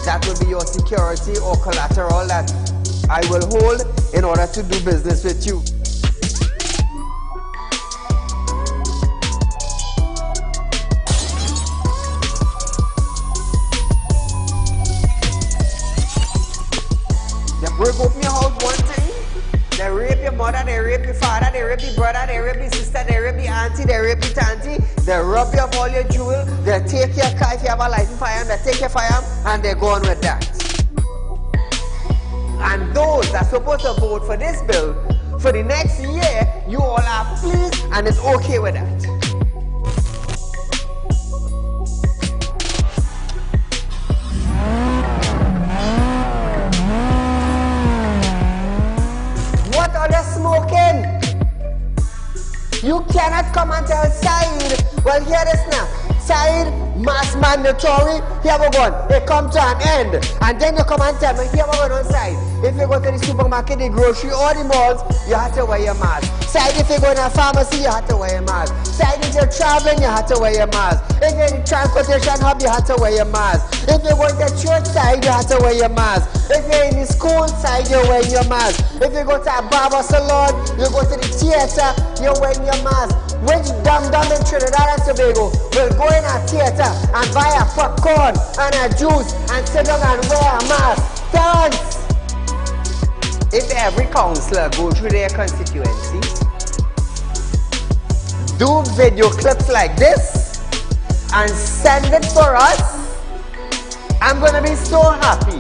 That will be your security or collateral that I will hold in order to do business with you. They break open your house one time, they rape your mother, they rape your father, they rape your brother, they rape your sister, they rape your auntie, they rape your auntie, they rob you of all your jewels, they take your car if you have a license firearm, they take your firearm and they go on with that. And those that are supposed to vote for this bill, for the next year, you all are pleased and it's okay with that. What are they smoking? You cannot come and tell Saieed, well, hear this now. Saieed, mass mandatory, here we go. It come to an end. And then you come and tell me, here we go on side. If you go to the supermarket, the grocery, or the malls, you have to wear your mask. Saieed, if you go to a pharmacy, you have to wear your mask. Saieed, if you're traveling, you have to wear your mask. If you're in the transportation hub, you have to wear your mask. If you're going to church side, you have to wear your mask. If you're in the school side, you're wearing your mask. If you go to a barber salon, you go to the theater, you're wearing your mask. Which dum-dum in Trinidad and Tobago will go in a theater and buy a popcorn and a juice and sit down and wear a mask? Thanks! If every councillor go through their constituency, do video clips like this and send it for us, I'm gonna be so happy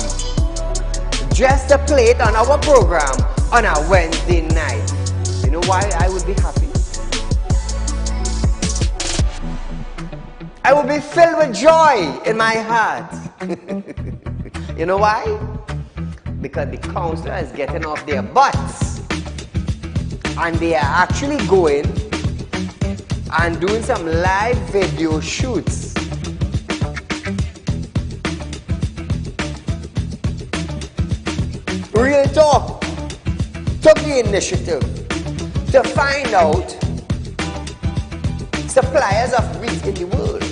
just to play it on our program on a Wednesday night. You know why I would be happy? I will be filled with joy in my heart. You know why? Because the councillor is getting off their butts and they are actually going and doing some live video shoots. Real Talk took the initiative to find out suppliers of wheat in the world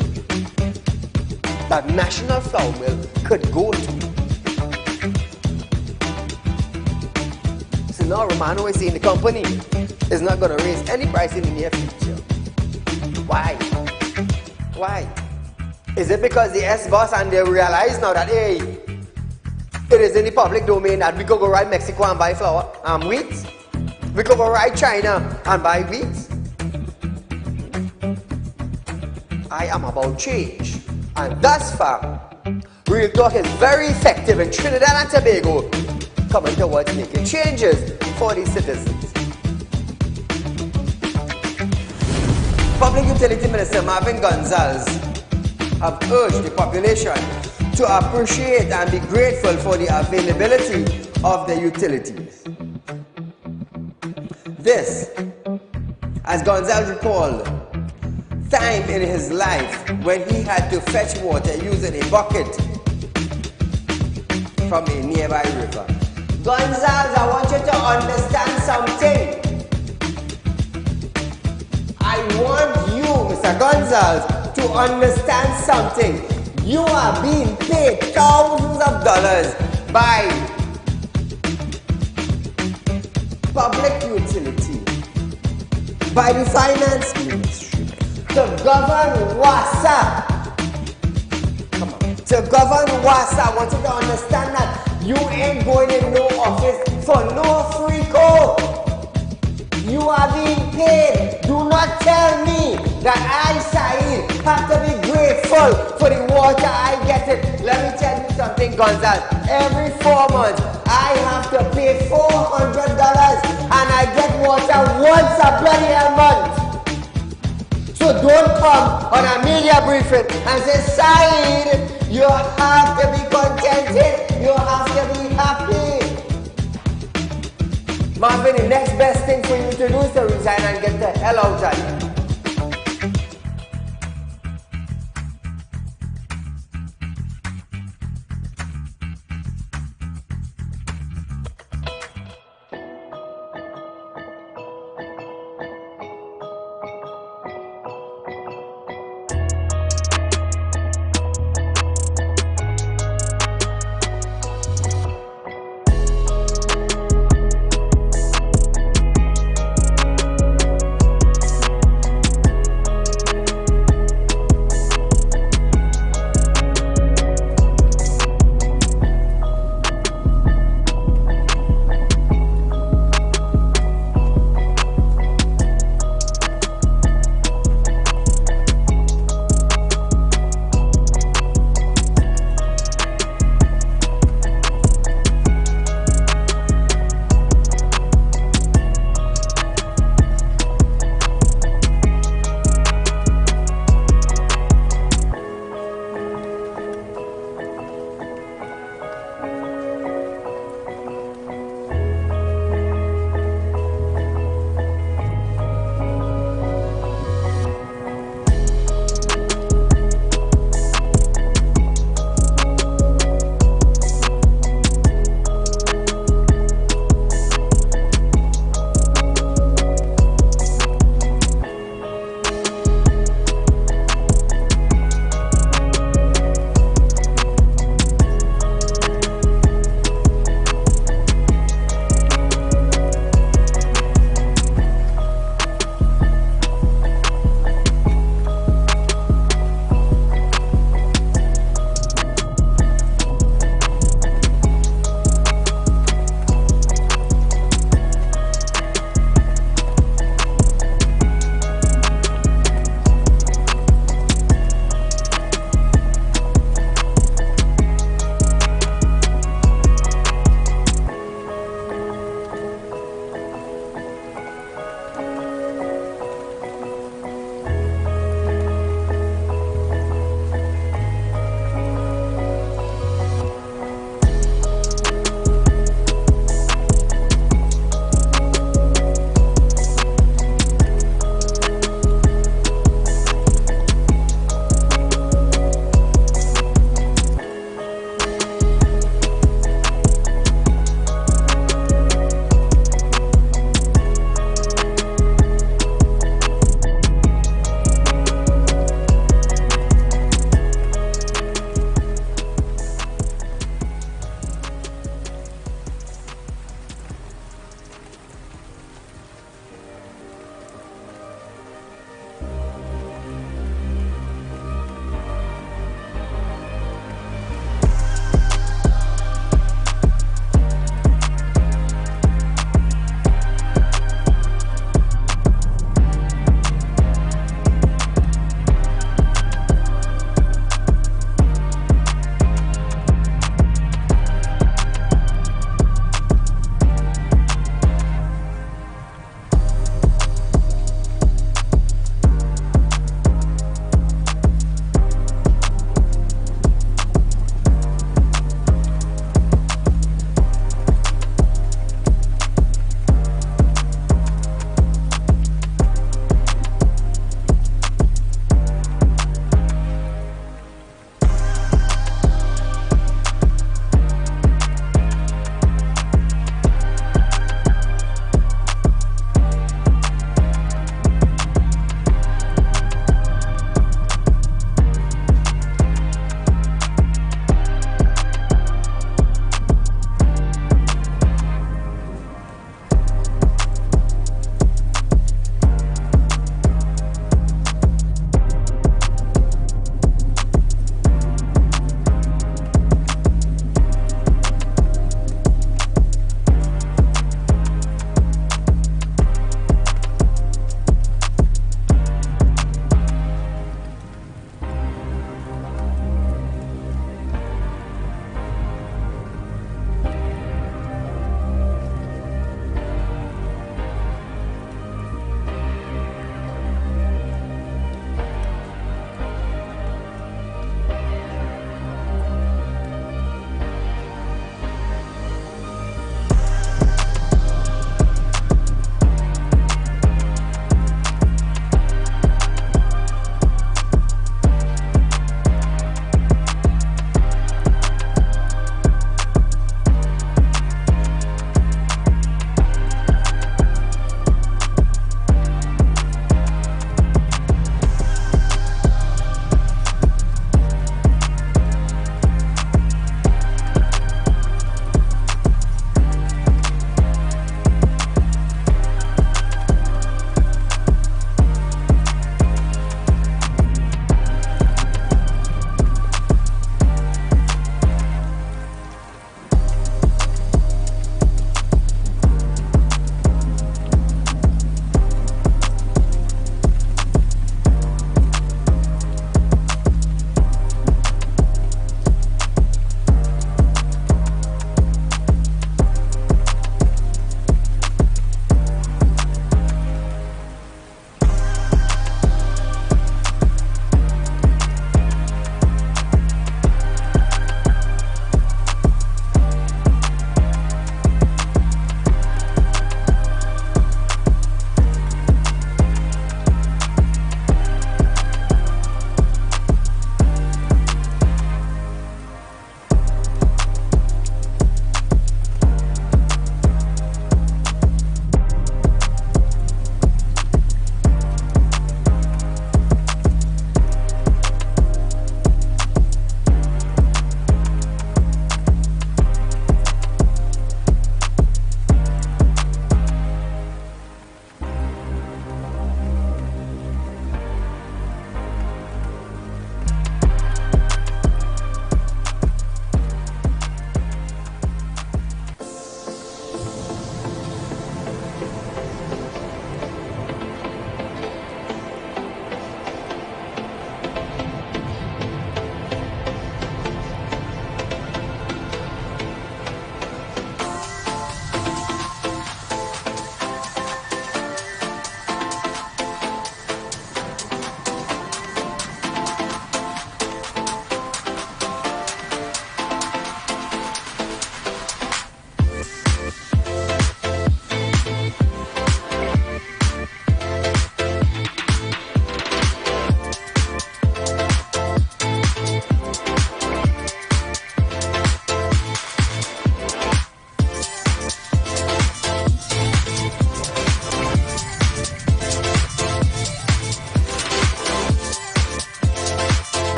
that National Flour Mill could go to. So now Romano is saying the company is not going to raise any price in the near future. Why? Why? Is it because the S-boss and they realize now that, hey, it is in the public domain that we could go right Mexico and buy flour and wheat? We could go right China and buy wheat? I am about change. And thus far, Real Talk is very effective in Trinidad and Tobago coming towards making changes for the citizens. Public Utility Minister Marvin Gonzalez have urged the population to appreciate and be grateful for the availability of the utilities. This, as Gonzalez recalled, time in his life when he had to fetch water using a bucket from a nearby river. Gonzalez, I want you to understand something. I want you, Mr. Gonzalez, to understand something. You are being paid thousands of dollars by public utility, by the finance ministry, to govern WASA. Come on. To govern WASA, I want you to understand that you ain't going in no office for no free code. You are being paid. Do not tell me that I, Saieed, have to be grateful for the water I get it. Let me tell you something, Gonzalez. Every 4 months, I have to pay $400 and I get water once a bloody month. So don't come on a media briefing and say, Saieed, you have to be contented. You have to be happy. Marvin, the next best thing for you to do is to resign and get the hell out of here.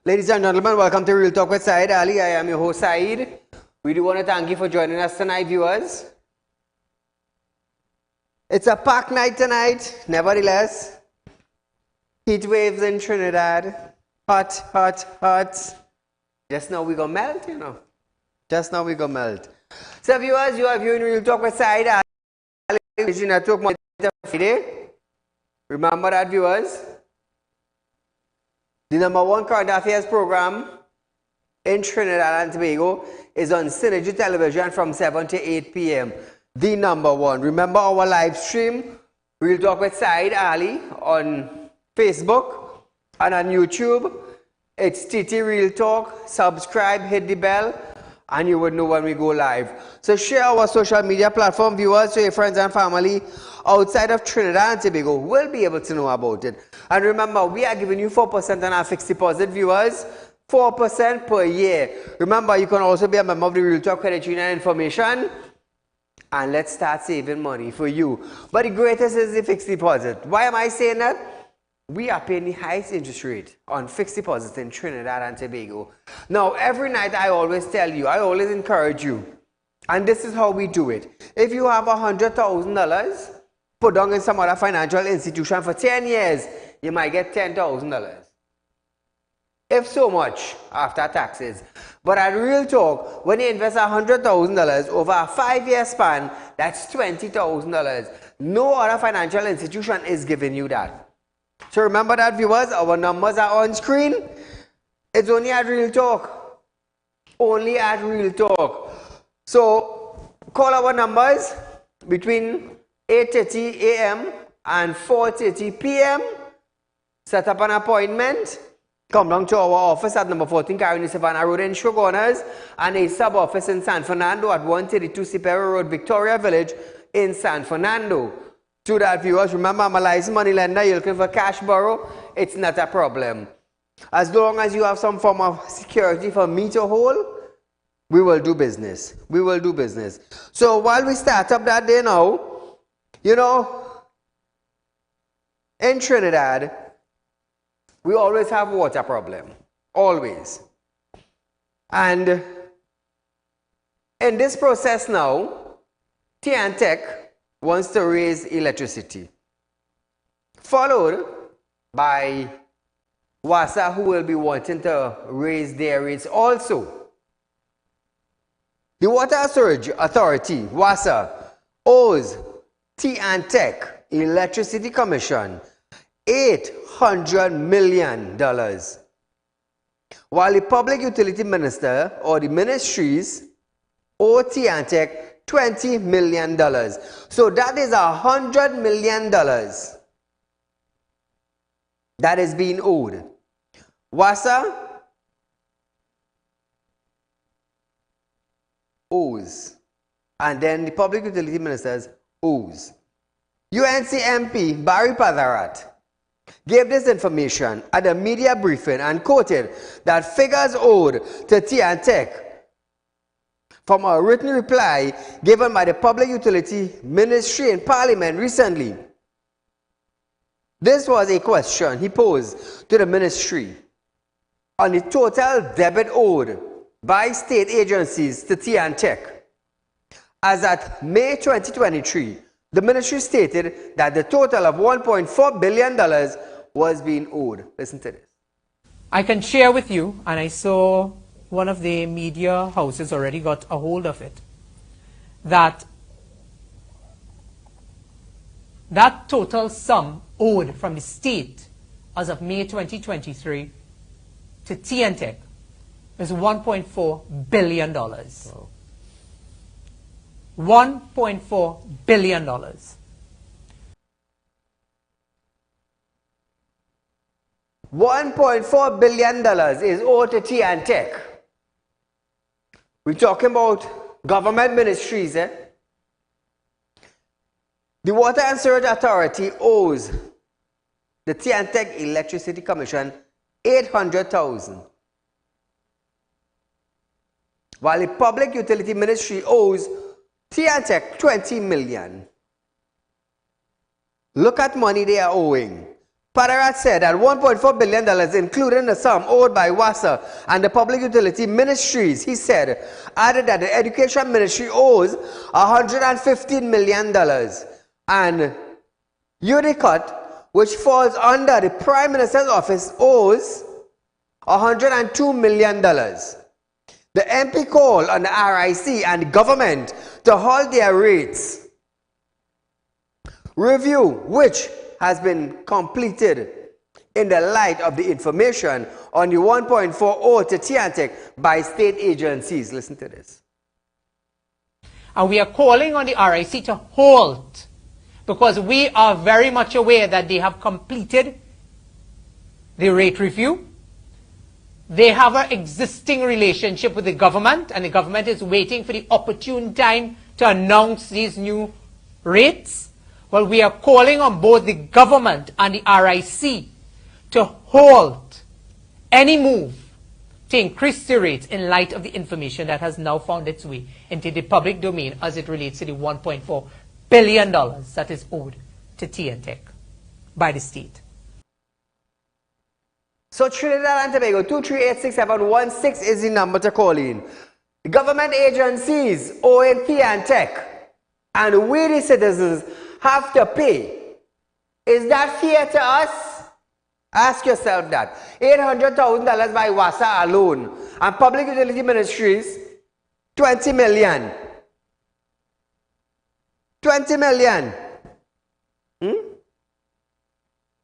Ladies and gentlemen, welcome to Real Talk with Saieed Ali. I am your host, Saeed. We do want to thank you for joining us tonight, viewers. It's a packed night tonight, nevertheless. Heat waves in Trinidad. Hot, hot, hot. Just now we gonna melt, you know. Just now we gonna melt. So, viewers, you are viewing Real Talk with Saieed Ali. Network Friday. Remember that, viewers. The #1 current affairs program in Trinidad and Tobago is on Synergy Television from 7 to 8 p.m. The #1. Remember our live stream, Real Talk with Saieed Ali, on Facebook and on YouTube. It's TT Real Talk. Subscribe, hit the bell, and you would know when we go live. So share our social media platform, viewers, so your friends and family outside of Trinidad and Tobago will be able to know about it. And remember, we are giving you 4% on our fixed deposit, viewers. 4% per year. Remember, you can also be a member of the Real Talk Credit Union information. And let's start saving money for you. But the greatest is the fixed deposit. Why am I saying that? We are paying the highest interest rate on fixed deposits in Trinidad and Tobago. Now, every night I always tell you, I always encourage you, and this is how we do it. If you have $100,000 put down in some other financial institution for 10 years, you might get $10,000. If so much after taxes. But at Real Talk, when you invest $100,000 over a 5-year span, that's $20,000. No other financial institution is giving you that. So remember that, viewers, our numbers are on screen. It's only at Real Talk. Only at Real Talk. So call our numbers between 8:30 a.m. and 4:30 p.m. Set up an appointment. Come down to our office at number 14 Carolina Savannah Road in Shoguners and a sub-office in San Fernando at 132 Sipero Road, Victoria Village in San Fernando. To that, viewers, remember, I'm a licensed money lender. You're looking for cash borrow, it's not a problem. As long as you have some form of security for me to hold, we will do business. We will do business. So while we start up that day now, you know, in Trinidad, we always have water problem. Always. And in this process now, TNTech wants to raise electricity, followed by WASA, who will be wanting to raise their rates also. The Water Storage Authority, WASA, owes TNTech Electricity Commission $800 million, while the Public Utility Minister or the ministries owe TNTech $20 million. So that is $100 million that is being owed. WASA owes, and then the Public Utility Ministers owes. UNC MP Barry Padarat gave this information at a media briefing and quoted that figures owed to TNTech from a written reply given by the Public Utility Ministry in Parliament recently. This was a question he posed to the ministry on the total debit owed by state agencies to TNTech. As at May 2023, the ministry stated that the total of $1.4 billion was being owed. Listen to this. I can share with you, and I saw one of the media houses already got a hold of it, that total sum owed from the state as of May 2023 to TNTech is $1.4 billion. Wow. $1.4 billion. $1.4 billion is owed to TNTech. We're talking about government ministries, eh? The Water and Sewage Authority owes the TNTech Electricity Commission $800,000, while the Public Utility Ministry owes TNTech $20 million. Look at money they are owing. Padarat said that $1.4 billion, including the sum owed by WASA and the public utility ministries, he said, added that the education ministry owes $115 million. And UDCOT, which falls under the Prime Minister's office, owes $102 million. The MP called on the RIC and the government to hold their rates review, which has been completed in the light of the information on the 1.40 to TNTEC by state agencies. Listen to this. And we are calling on the RIC to halt, because we are very much aware that they have completed the rate review. They have an existing relationship with the government, and the government is waiting for the opportune time to announce these new rates. Well, we are calling on both the government and the RIC to halt any move to increase the rates in light of the information that has now found its way into the public domain as it relates to the $1.4 billion that is owed to TNTEC by the state. So Trinidad and Tobago, 2386716 is the number to call in. Government agencies owing TNTEC and we the citizens have to pay. Is that fair to us? Ask yourself that. $800,000 by WASA alone and public utility ministries, $20 million. $20 million.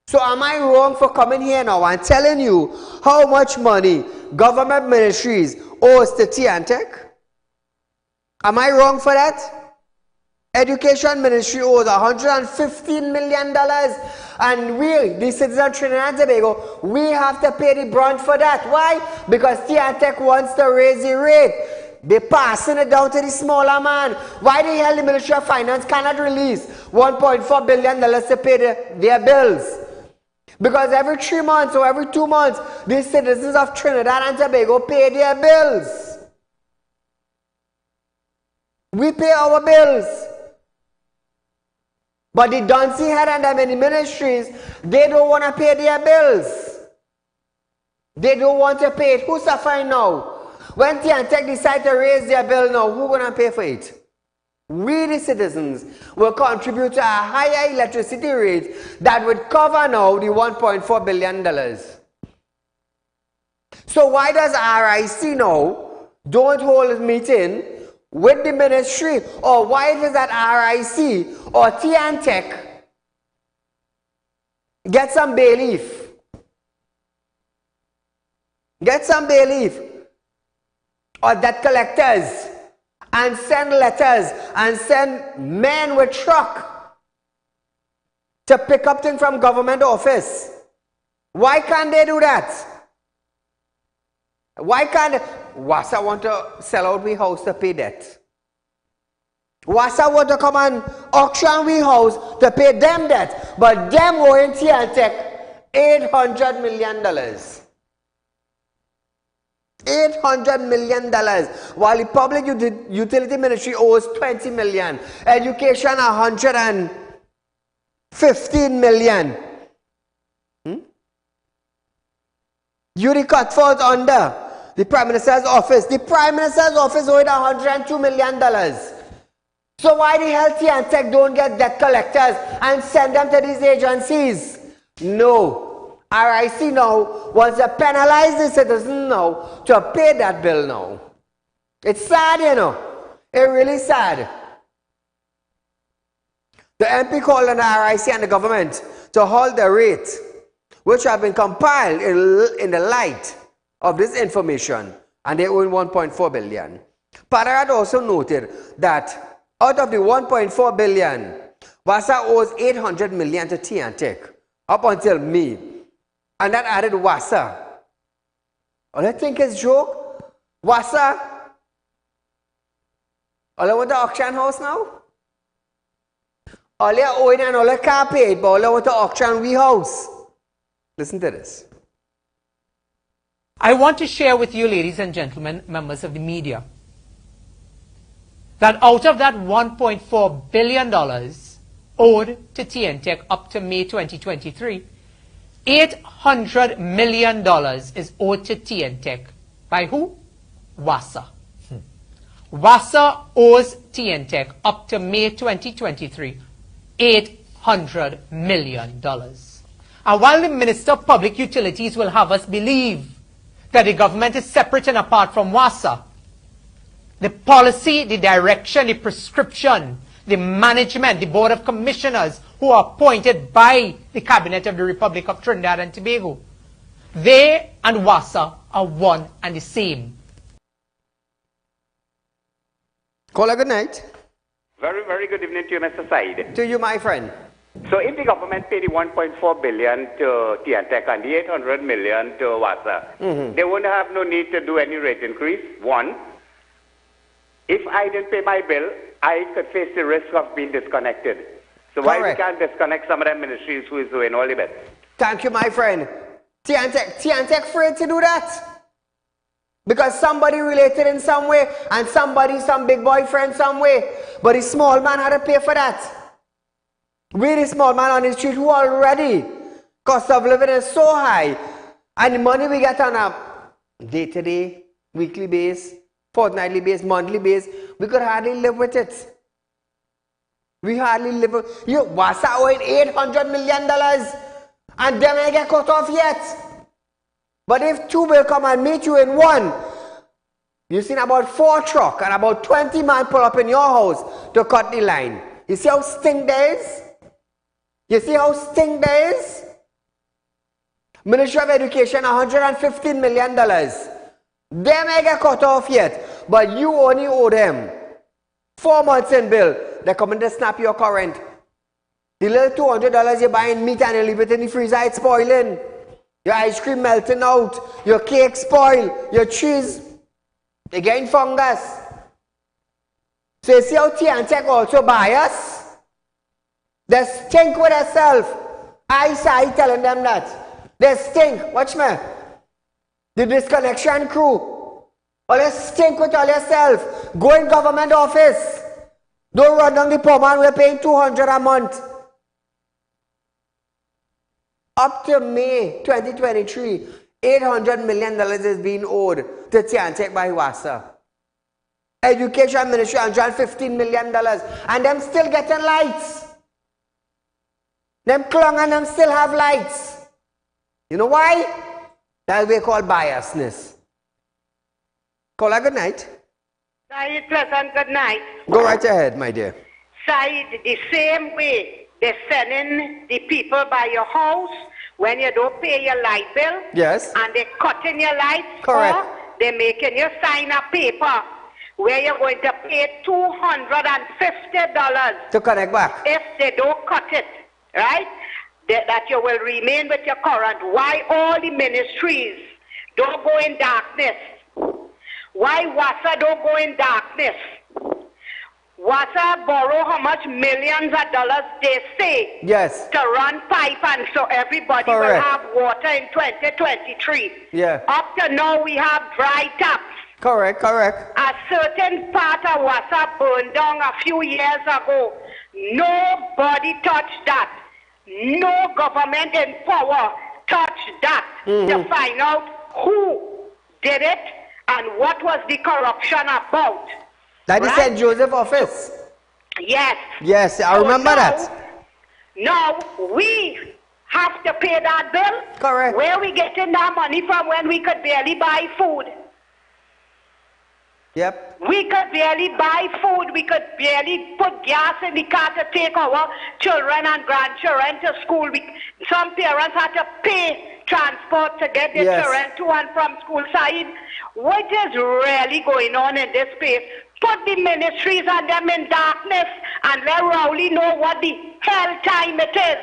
So am I wrong for coming here now and telling you how much money government ministries owes to TNTEC? Am I wrong for that? Education ministry owes $115 million, and we, the citizens of Trinidad and Tobago, we have to pay the brunt for that. Why? Because TNTEC wants to raise the rate. They're passing it down to the smaller man. Why the hell the Ministry of Finance cannot release $1.4 billion to pay their bills? Because every 3 months or every 2 months, the citizens of Trinidad and Tobago pay their bills. We pay our bills. But the Duncy head and them in the ministries, they don't want to pay their bills. They don't want to pay it. Who's suffering now? When TNTEC decide to raise their bill now, who's going to pay for it? We, the citizens, will contribute to a higher electricity rate that would cover now the $1.4 billion. So why does RIC now don't hold a meeting with the ministry? Or why is it that RIC or TNTEC get some bailiff? Get some bailiff. Or debt collectors. And send letters and send men with truck to pick up things from government office. Why can't they do that? Why can't they? WASA want to sell out we house to pay debt. WASA want to come and auction we house to pay them debt. But them owing TNTEC $800 million. $800 million, while the public utility ministry owes $20 million, education $115 million. UDCOT falls under the Prime Minister's office. The Prime Minister's office owed $102 million. So why the hell TNTEC don't get debt collectors and send them to these agencies? No. RIC now wants to penalize the citizen now to pay that bill now. It's sad, you know. It's really sad. The MP called on the RIC and the government to hold the rate, which have been compiled in the light of this information, and they own $1.4 billion. Padarat also noted that out of the $1.4 billion, WASA owes $800 million to TNTEC up until May. And that added WASA. All I think is joke. WASA. All I want the auction house now. All you owing and all you can't pay it, but all I want the auction we house. Listen to this. I want to share with you, ladies and gentlemen, members of the media, that out of that $1.4 billion owed to TNTEC up to May 2023, $800 million is owed to TNTech. By who? WASA. WASA owes TNTech up to May 2023 $800 million. And while the Minister of Public Utilities will have us believe that the government is separate and apart from WASA, the policy, the direction, the prescription, the management, the Board of Commissioners who are appointed by the Cabinet of the Republic of Trinidad and Tobago, they and WASA are one and the same. Caller, good night. Very, very good evening to you, Mr. Saieed. To you, my friend. So if the government paid the 1.4 billion to TNTech and the 800 million to WASA, they wouldn't have no need to do any rate increase. One, if I didn't pay my bill, I could face the risk of being disconnected. So why we can't disconnect some of them ministries who is doing all the best? Thank you, my friend. TNTech afraid to do that? Because somebody related in some way, and somebody, some big boyfriend some way. But the small man had to pay for that. We, the small man on the street, who already cost of living is so high, and the money we get on a day-to-day, weekly base, fortnightly base, monthly base, we could hardly live with it. We hardly live with it. You, WASA owing $800 million, and them ain't get cut off yet. But if two will come and meet you in one, you've seen about 4 trucks and about 20 men pull up in your house to cut the line. You see how stink there is? You see how stink there is? Ministry of Education, $115 million. They may get cut off yet, but you only owe them 4 months in bill. They're coming to snap your current. The little $200 you're buying meat and you leave it in the freezer, it's spoiling. Your ice cream melting out, your cake spoil, your cheese, they getting fungus. So you see how TNTech also bias? They stink with themselves. I say telling them that. They stink. Watch me. The disconnection crew. All they stink with all yourself. Go in government office. Don't run down the poor man. We're paying $200 a month. Up to May 2023, $800 million is being owed to TNTech by WASA. Education Ministry, $115 million. And them still getting lights. Them clung and them still have lights. You know why? That's what we call biasness. Caller, good night. Saeed, pleasant good night. Go right ahead, my dear. Saeed, the same way they're sending the people by your house when you don't pay your light bill. Yes. And they're cutting your lights. Correct. Or they're making you sign a paper where you're going to pay $250 to connect back. If they don't cut it, right? That you will remain with your current. Why all the ministries don't go in darkness? Why WASA don't go in darkness? WASA borrow how much millions of dollars they say yes. to run pipe and so everybody correct. Will have water in 2023. Yeah. Up to now we have dry taps. Correct, correct. A certain part of WASA burned down a few years ago. Nobody touched that. No government in power touched that to find out who did it and what was the corruption about. That is St. Joseph office. Yes. Yes, I remember that. Now, we have to pay that bill. Correct. Where are we getting that money from when we could barely buy food? Yep. We could barely buy food. We could barely put gas in the car to take our children and grandchildren to school. Some parents had to pay transport to get their children to and from school. Saeed, what is really going on in this space? Put the ministries and them in darkness and let Rowley know what the hell time it is.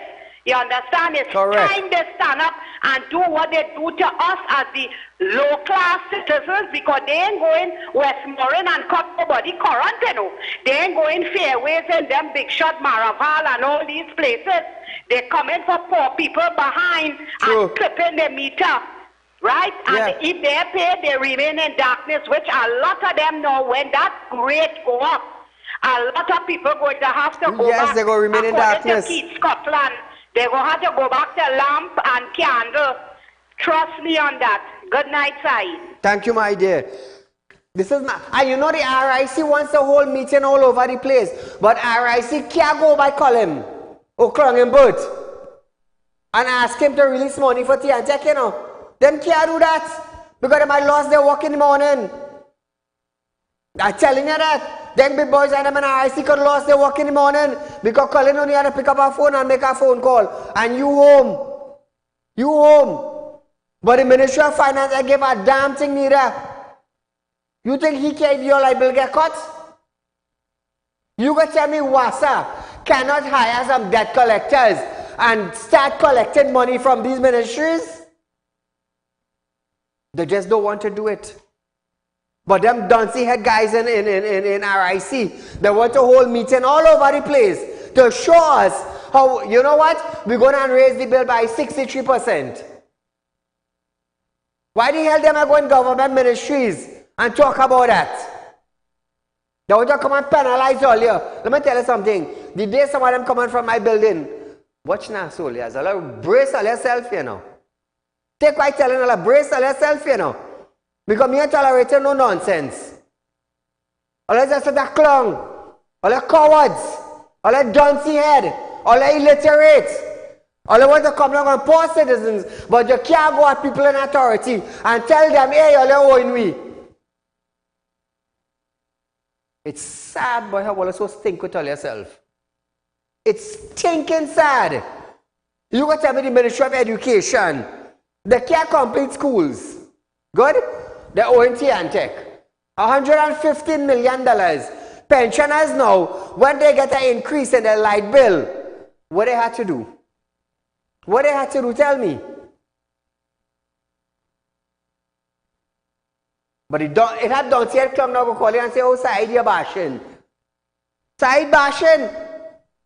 You understand? It's time they stand up and do what they do to us as the low-class citizens, because they ain't going Westmoreland and cut nobody current, you know. They ain't going Fairways and them Big Shot, Maraval and all these places. They're coming for poor people behind and clipping the meter. Right? And if they pay, they remain in darkness, which a lot of them know when that rate go up. A lot of people going to have to go back. They go remain in darkness. To Keith Scotland, They're going to have to go back to lamp and candle. Trust me on that. Good night, Saeed. Thank you, my dear. This is not, and you know the RIC wants a whole meeting all over the place, but RIC can't go by call him or clung him both and ask him to release money for TNTech, you know. Them can't do that because they might lost their work in the morning. I'm telling you that. Them big boys and them in RIC could lost their work in the morning because Colin only had to pick up a phone and make a phone call. And you home. You home. But the Ministry of Finance, I give a damn thing neither. You think he can, your liable get cut? You go tell me WASA cannot hire some debt collectors and start collecting money from these ministries? They just don't want to do it. But them Duncy head guys in RIC, they want to hold meeting all over the place to show us how, you know what, we're going to raise the bill by 63%. Why the hell them are going government ministries and talk about that? They want to come and penalize all you. Let me tell you something. The day some of them coming from my building, watch now, soldiers. Brace all yourself, you know. Take quite telling all, brace all yourself, you know. Because me ain't tolerating no nonsense. All that just a clown. All the cowards. All the duncy head. All the illiterate. All they want to come along and poor citizens, but you can't go at people in authority and tell them, hey, you're owing me. It's sad, but how will you so stink with all yourself? It's stinking sad. You got to tell me the Ministry of Education, they can't complete schools. Good? They're owing TNTech. $115 million. Pensioners now, when they get an increase in their light bill, what they had to do? What they had to do, tell me. But it had done see it come now go call you and say, oh, Saeed, you're bashing. Saeed bashing.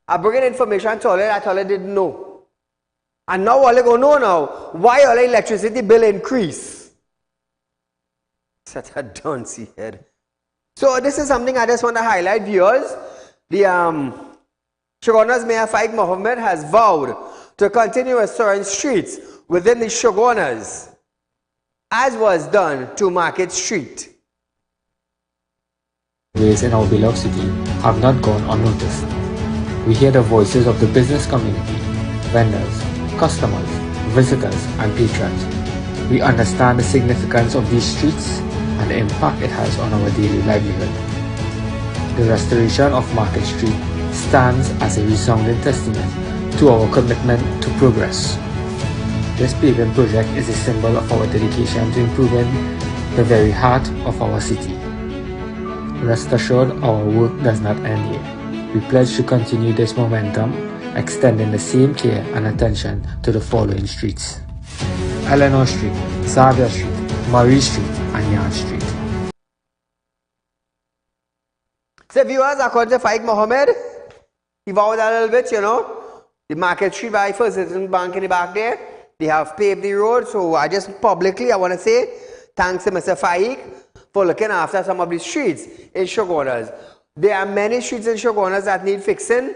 I bring in information to all that all I didn't know. And now all they go know now, why all the electricity bill increase? Such a duncy head. So this is something I just want to highlight, viewers. The Shogunas Mayor Saeed Mohammed has vowed to continue restoring streets within the Shogunas, as was done to Market Street. Ways in our beloved city have not gone unnoticed. We hear the voices of the business community, vendors, customers, visitors, and patrons. We understand the significance of these streets and the impact it has on our daily livelihood. The restoration of Market Street stands as a resounding testament to our commitment to progress. This paving project is a symbol of our dedication to improving the very heart of our city. Rest assured, our work does not end here. We pledge to continue this momentum, extending the same care and attention to the following streets: Eleanor Street, Xavier Street, Marie Street, and Yard Street. So viewers, according to Saeed Mohammed, he vowed a little bit, you know. The Market Street by First Citizen Bank in the back there, they have paved the road. So I just publicly, I want to say, thanks to Mr. Saeed for looking after some of the streets in Shogunas. There are many streets in Shogunas that need fixing,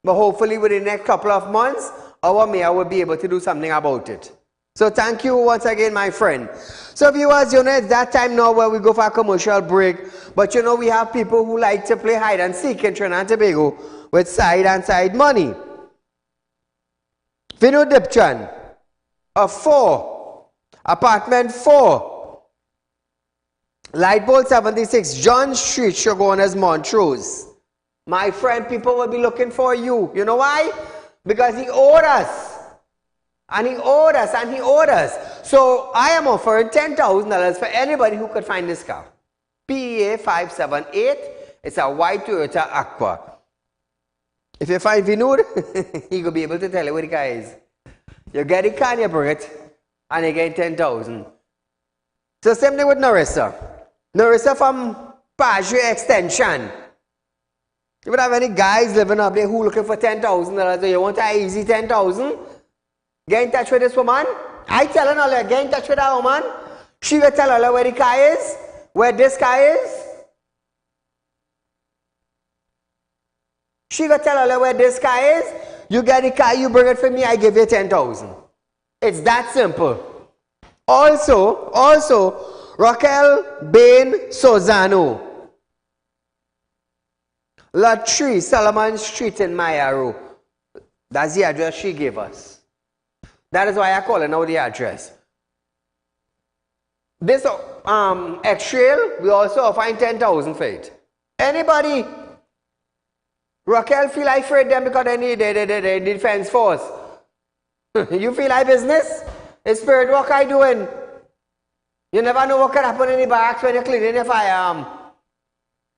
but hopefully within the next couple of months, our mayor will be able to do something about it. So thank you once again, my friend. So viewers, you know, it's that time now where we go for a commercial break. But you know, we have people who like to play hide and seek in Trinidad and Tobago with side and side money. Vinu Dipchan, a 4, apartment 4, Lightpole 76, John Street, Shogunas, Montrose. My friend, people will be looking for you. You know why? Because he owed us. And he owed us, and he owed us. So I am offering $10,000 for anybody who could find this car. PEA 578. It's a white Toyota Aqua. If you find Vinud, he will be able to tell you where the car is. You get the car and you bring it, and you get 10,000. So same thing with Narissa. Narissa from Pajue Extension. You would have any guys living up there who looking for $10,000. So you want an easy 10,000? Get in touch with this woman. I tell her, get in touch with that woman. She will tell her where the car is, where this car is. She will tell her where this car is. You get the car, you bring it for me, I give you 10,000. It's that simple. Also, Raquel Bain Sozano. Lot 3, Solomon Street in Mayaro. That's the address she gave us. That is why I call it now the address. This X-Trail, we also find 10,000 for it. Anybody? Raquel feel like afraid them because they need the defense force. You feel like business? It's spirit work I doing. You never know what can happen in the barracks when you're cleaning your firearm.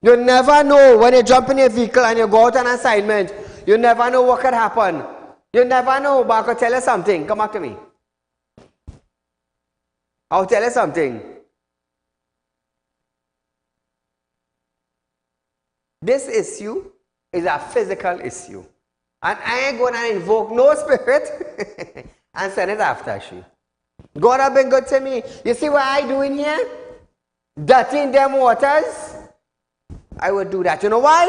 You never know when you jump in your vehicle and you go out on assignment. You never know what could happen. You never know, but I could tell you something. Come back to me. I'll tell you something. This issue is a physical issue. And I ain't going to invoke no spirit and send it after she. God have been good to me. You see what I do in here? Dirtying them waters. I would do that. You know why?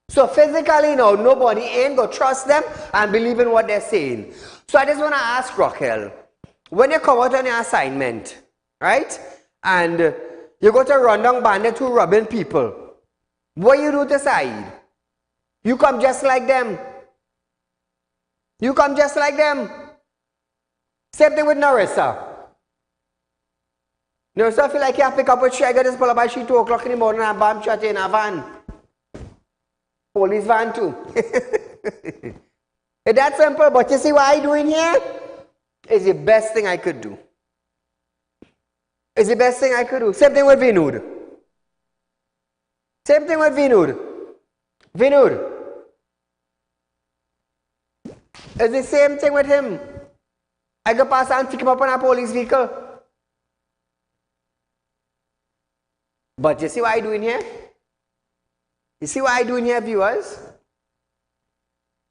So physically now, nobody ain't going to trust them and believe in what they're saying. So I just want to ask Raquel, when you come out on your assignment, right? And you go to run down bandit who robbing people. What you do to Saeed? You come just like them. You come just like them. Same thing with Narissa. Narissa feel like you have to pick up a trigger, just pull up by 2 o'clock in the morning and bomb shot in a van. Police van too. It's that simple, but you see what I do in here? It's the best thing I could do. It's the best thing I could do. Same thing with Vinud. Same thing with Vinud. Vinud. It's the same thing with him. I go pass and pick him up on a police vehicle. But you see what I do in here? You see what I do in here, viewers?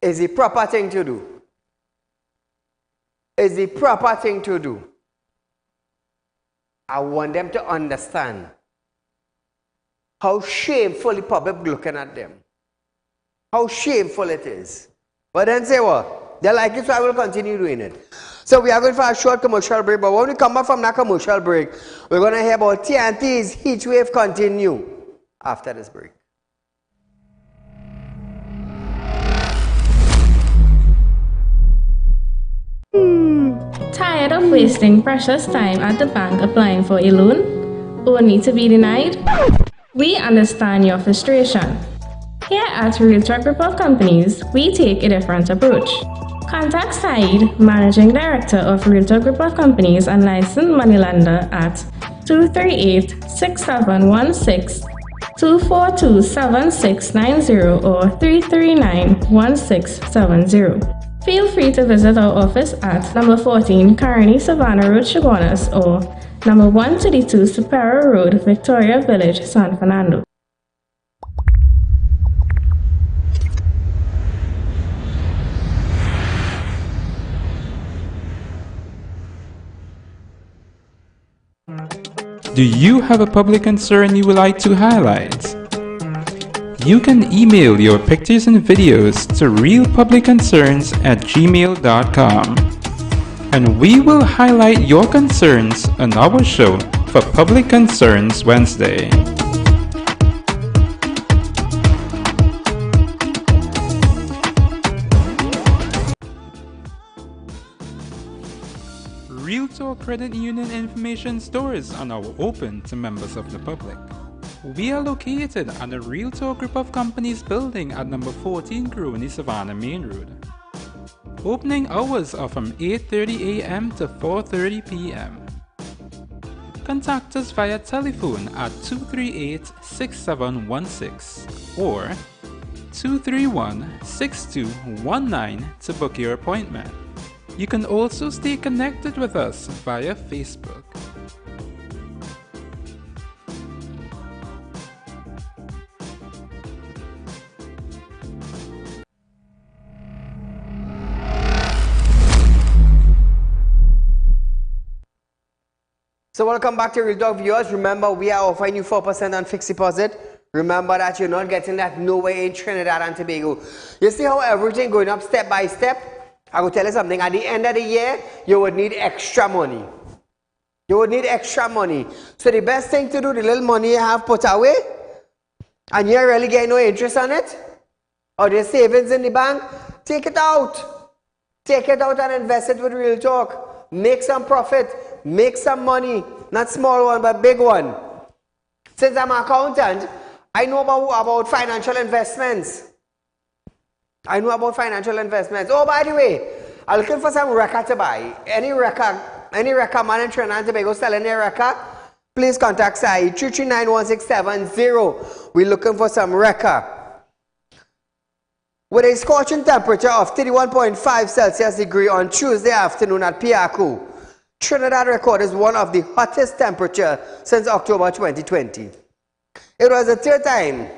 It's the proper thing to do. It's the proper thing to do. I want them to understand how shameful the public looking at them. How shameful it is. But then say what? They like it, so I will continue doing it. So we are going for a short commercial break, but when we come back from that commercial break, we're going to hear about TNT's Heatwave continue after this break. Tired of wasting precious time at the bank applying for a loan, only to be denied? We understand your frustration. Here at Realtalk Group of Companies, we take a different approach. Contact Saeed, Managing Director of Realtalk Group of Companies and licensed moneylender at 238-6716, 242-7690 or 339-1670. Feel free to visit our office at number 14 Carney Savannah Road, Chaguanas, or number 132 Superior Road, Victoria Village, San Fernando. Do you have a public concern you would like to highlight? You can email your pictures and videos to realpublicconcerns@gmail.com, and we will highlight your concerns on our show for Public Concerns Wednesday. Realtalk Credit Union information stores are now open to members of the public. We are located at the Realtalk Group of Companies building at number 14 Crony Savannah Main Road. Opening hours are from 8:30 a.m. to 4:30 p.m. Contact us via telephone at 238-6716 or 231-6219 to book your appointment. You can also stay connected with us via Facebook. So welcome back to Real Talk viewers. Remember, we are offering you 4% on fixed deposit Remember that you're not getting that nowhere in Trinidad and Tobago. You see how everything going up step by step? I will tell you something. At the end of the year, you would need extra money. You would need extra money. So the best thing to do, the little money you have put away, and you're really getting no interest on it, or the savings in the bank, take it out. Take it out and invest it with Real Talk. Make some profit. Make some money. Not small one, but big one. Since I'm an accountant, I know about financial investments. I know about financial investments. Oh, by the way, I'm looking for some record to buy. Any record man in Trinidad and Tobago selling their record, please contact Saieed 3391670. We're looking for some record. With a scorching temperature of 31.5 Celsius degree on Tuesday afternoon at Piaku, Trinidad recorded one of the hottest temperatures since October 2020. It was the third time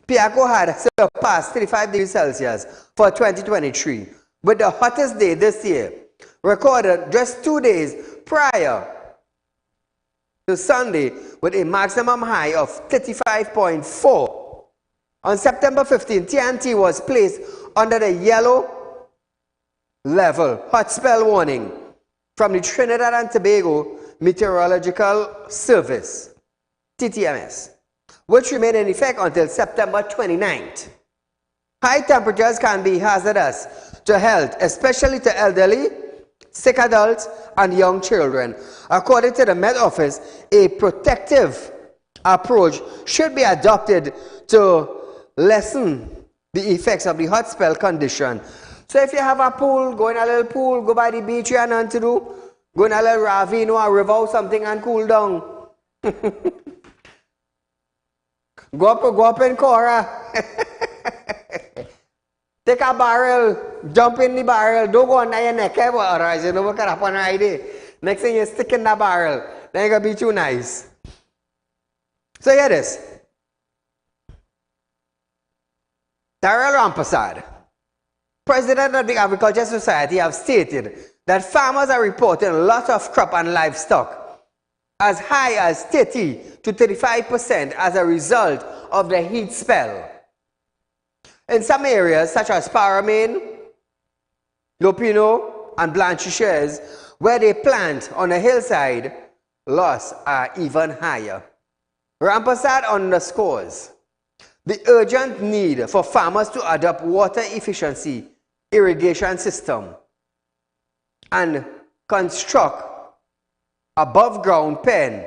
Piaku had surpassed 35 degrees Celsius for 2023, with the hottest day this year recorded just 2 days prior to Sunday with a maximum high of 35.4. On September 15, TNT was placed under the yellow level hot spell warning from the Trinidad and Tobago Meteorological Service, TTMS, which remained in effect until September 29th. High temperatures can be hazardous to health, especially to elderly, sick adults, and young children. According to the Met Office, a protective approach should be adopted to lessen the effects of the hot spell condition. So if you have a pool, go in a little pool, go by the beach, you have nothing to do, go in a little ravine or a river or something and cool down. Go up in Cora. Take a barrel, jump in the barrel, don't go under your neck, otherwise you know what can happen right there. Next thing you stick in the barrel, then it's going to be too nice. So hear this. Darrell Rampersad, president of the Agriculture Society, have stated that farmers are reporting loss of crop and livestock as high as 30 to 35% as a result of the heat spell. In some areas, such as Paramain, Lopino, and Blanchisseuse, where they plant on a hillside, loss are even higher. Rampersad underscores the urgent need for farmers to adopt water efficiency irrigation system and construct above ground pen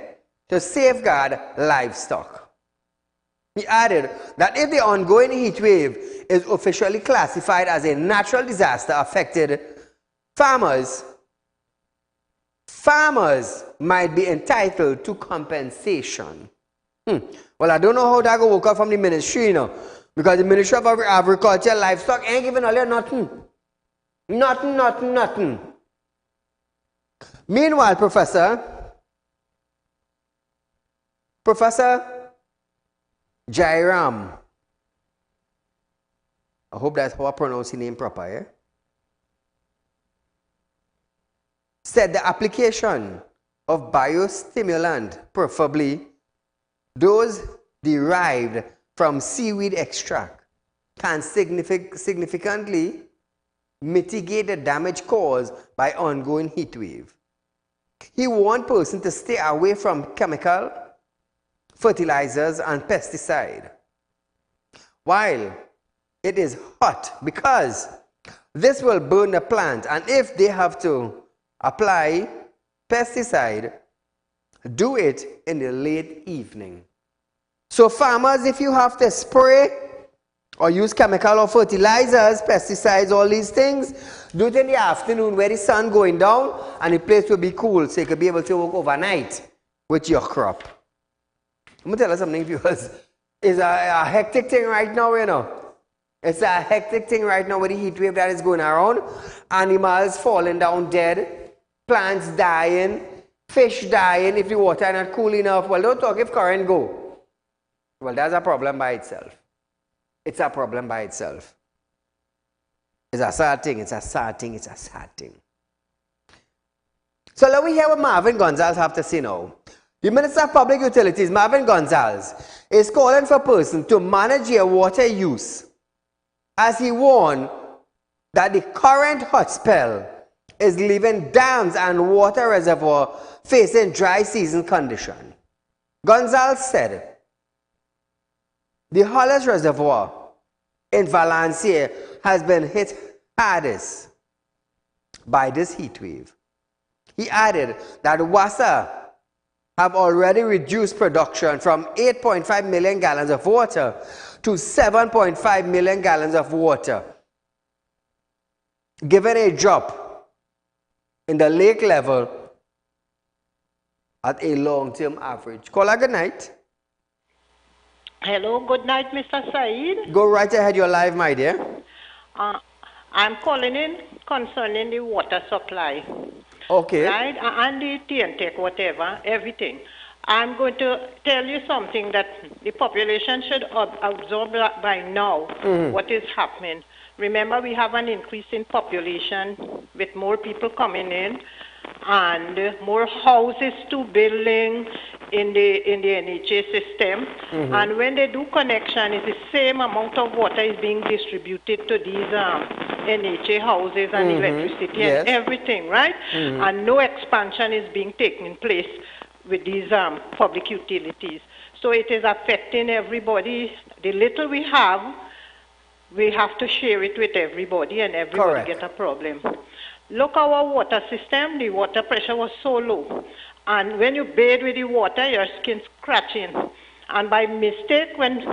to safeguard livestock. He added that if the ongoing heat wave is officially classified as a natural disaster affected farmers might be entitled to compensation. Well, I don't know how that will work out from the ministry, you know, because the Ministry of Agriculture, Livestock ain't giving all you nothing. Nothing. Meanwhile, Professor Jairam, I hope that's how I pronounce his name proper, yeah? Said the application of biostimulant, preferably those derived from seaweed extract, can significantly mitigate the damage caused by ongoing heat wave. He warned persons to stay away from chemical, fertilizers, and pesticide while it is hot, because this will burn the plant, and if they have to apply pesticide, do it in the late evening. So farmers, if you have to spray or use chemical or fertilizers, pesticides, all these things, do it in the afternoon where the sun going down and the place will be cool, so you can be able to work overnight with your crop. I'm going to tell you something, viewers. It's a hectic thing right now, you know. It's a hectic thing right now with the heat wave that is going around. Animals falling down dead, plants dying, fish dying if the water is not cool enough. Well, don't talk if current go. Well, that's a problem by itself. It's a problem by itself. It's a sad thing, it's a sad thing. So let me hear what Marvin Gonzalez have to say now. The Minister of Public Utilities, Marvin Gonzalez, is calling for persons to manage their water use, as he warned that the current hot spell is leaving dams and water reservoirs facing dry season condition. Gonzalez said, the Hollis Reservoir in Valencia has been hit hardest by this heat wave. He added that WASA have already reduced production from 8.5 million gallons of water to 7.5 million gallons of water, given a drop in the lake level at a long-term average. Caller, good night. Hello, good night, Mr. Saeed. Go right ahead, you're live, my dear. I'm calling in concerning the water supply. Okay. Right? And the TNTech, whatever, everything. I'm going to tell you something that the population should absorb by now, what is happening. Remember, we have an increase in population with more people coming in and more houses to building in the NHA system. And when they do connection, it's the same amount of water is being distributed to these NHA houses and electricity and everything, right? And no expansion is being taken place with these public utilities. So it is affecting everybody. The little we have to share it with everybody, and everybody get a problem. Look, our water system, the water pressure was so low. And when you bathe with the water, your skin's scratching. And by mistake, when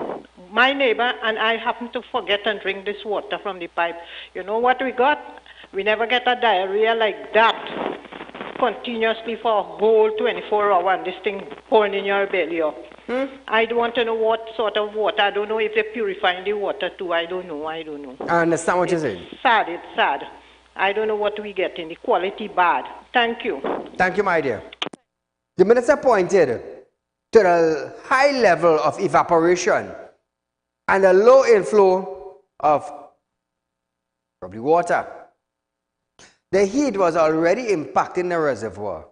my neighbor and I happened to forget and drink this water from the pipe, you know what we got? We never get a diarrhea like that continuously for a whole 24 hours, and this thing pouring in your belly up. I don't want to know what sort of water. I don't know if they're purifying the water too. I don't know. I understand what you're saying. Sad. It's sad. I don't know what we get in. The quality bad. Thank you. Thank you, my dear. The minister pointed to the high level of evaporation and the low inflow of probably water. The heat was already impacting the reservoir.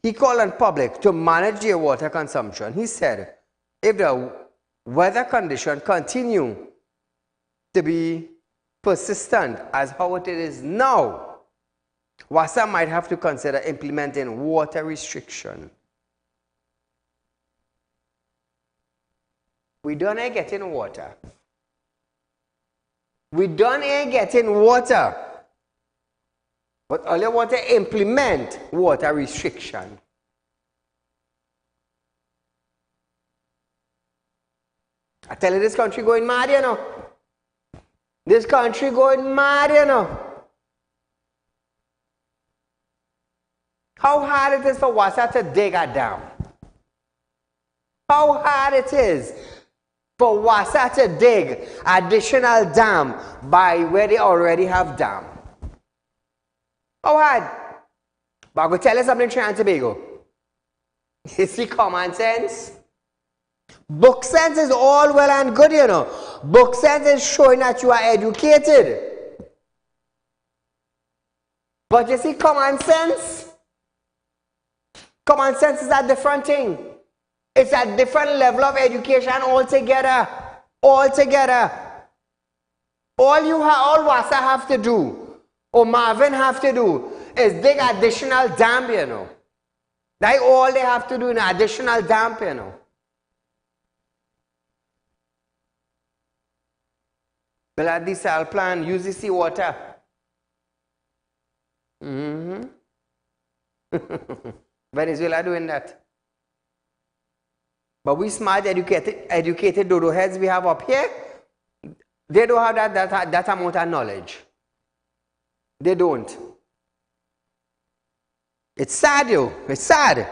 He called on public to manage their water consumption. He said, if the weather conditions continue to be persistent as how it is now, WASA might have to consider implementing water restriction. We done ain't getting water. We done ain't getting water. But all you want to implement water restriction. I tell you, this country going mad, you know. This country going mad, you know. How hard it is for WASA to dig a dam. How hard it is for WASA to dig additional dam by where they already have dam. How hard? But I'm going to tell you something, Trinidad and Tobago. You see common sense? Book sense is all well and good, you know. Book sense is showing that you are educated. But you see common sense? Common sense is a different thing. It's a different level of education altogether. Altogether. All WASA have to do, or Marvin have to do, is dig additional dam, you know. That's all they have to do, in additional dam, you know. Well, at the cell plan, use the seawater. Venezuela doing that. But we smart, educated dodo heads we have up here, they don't have that amount of knowledge. They don't. It's sad, yo. It's sad.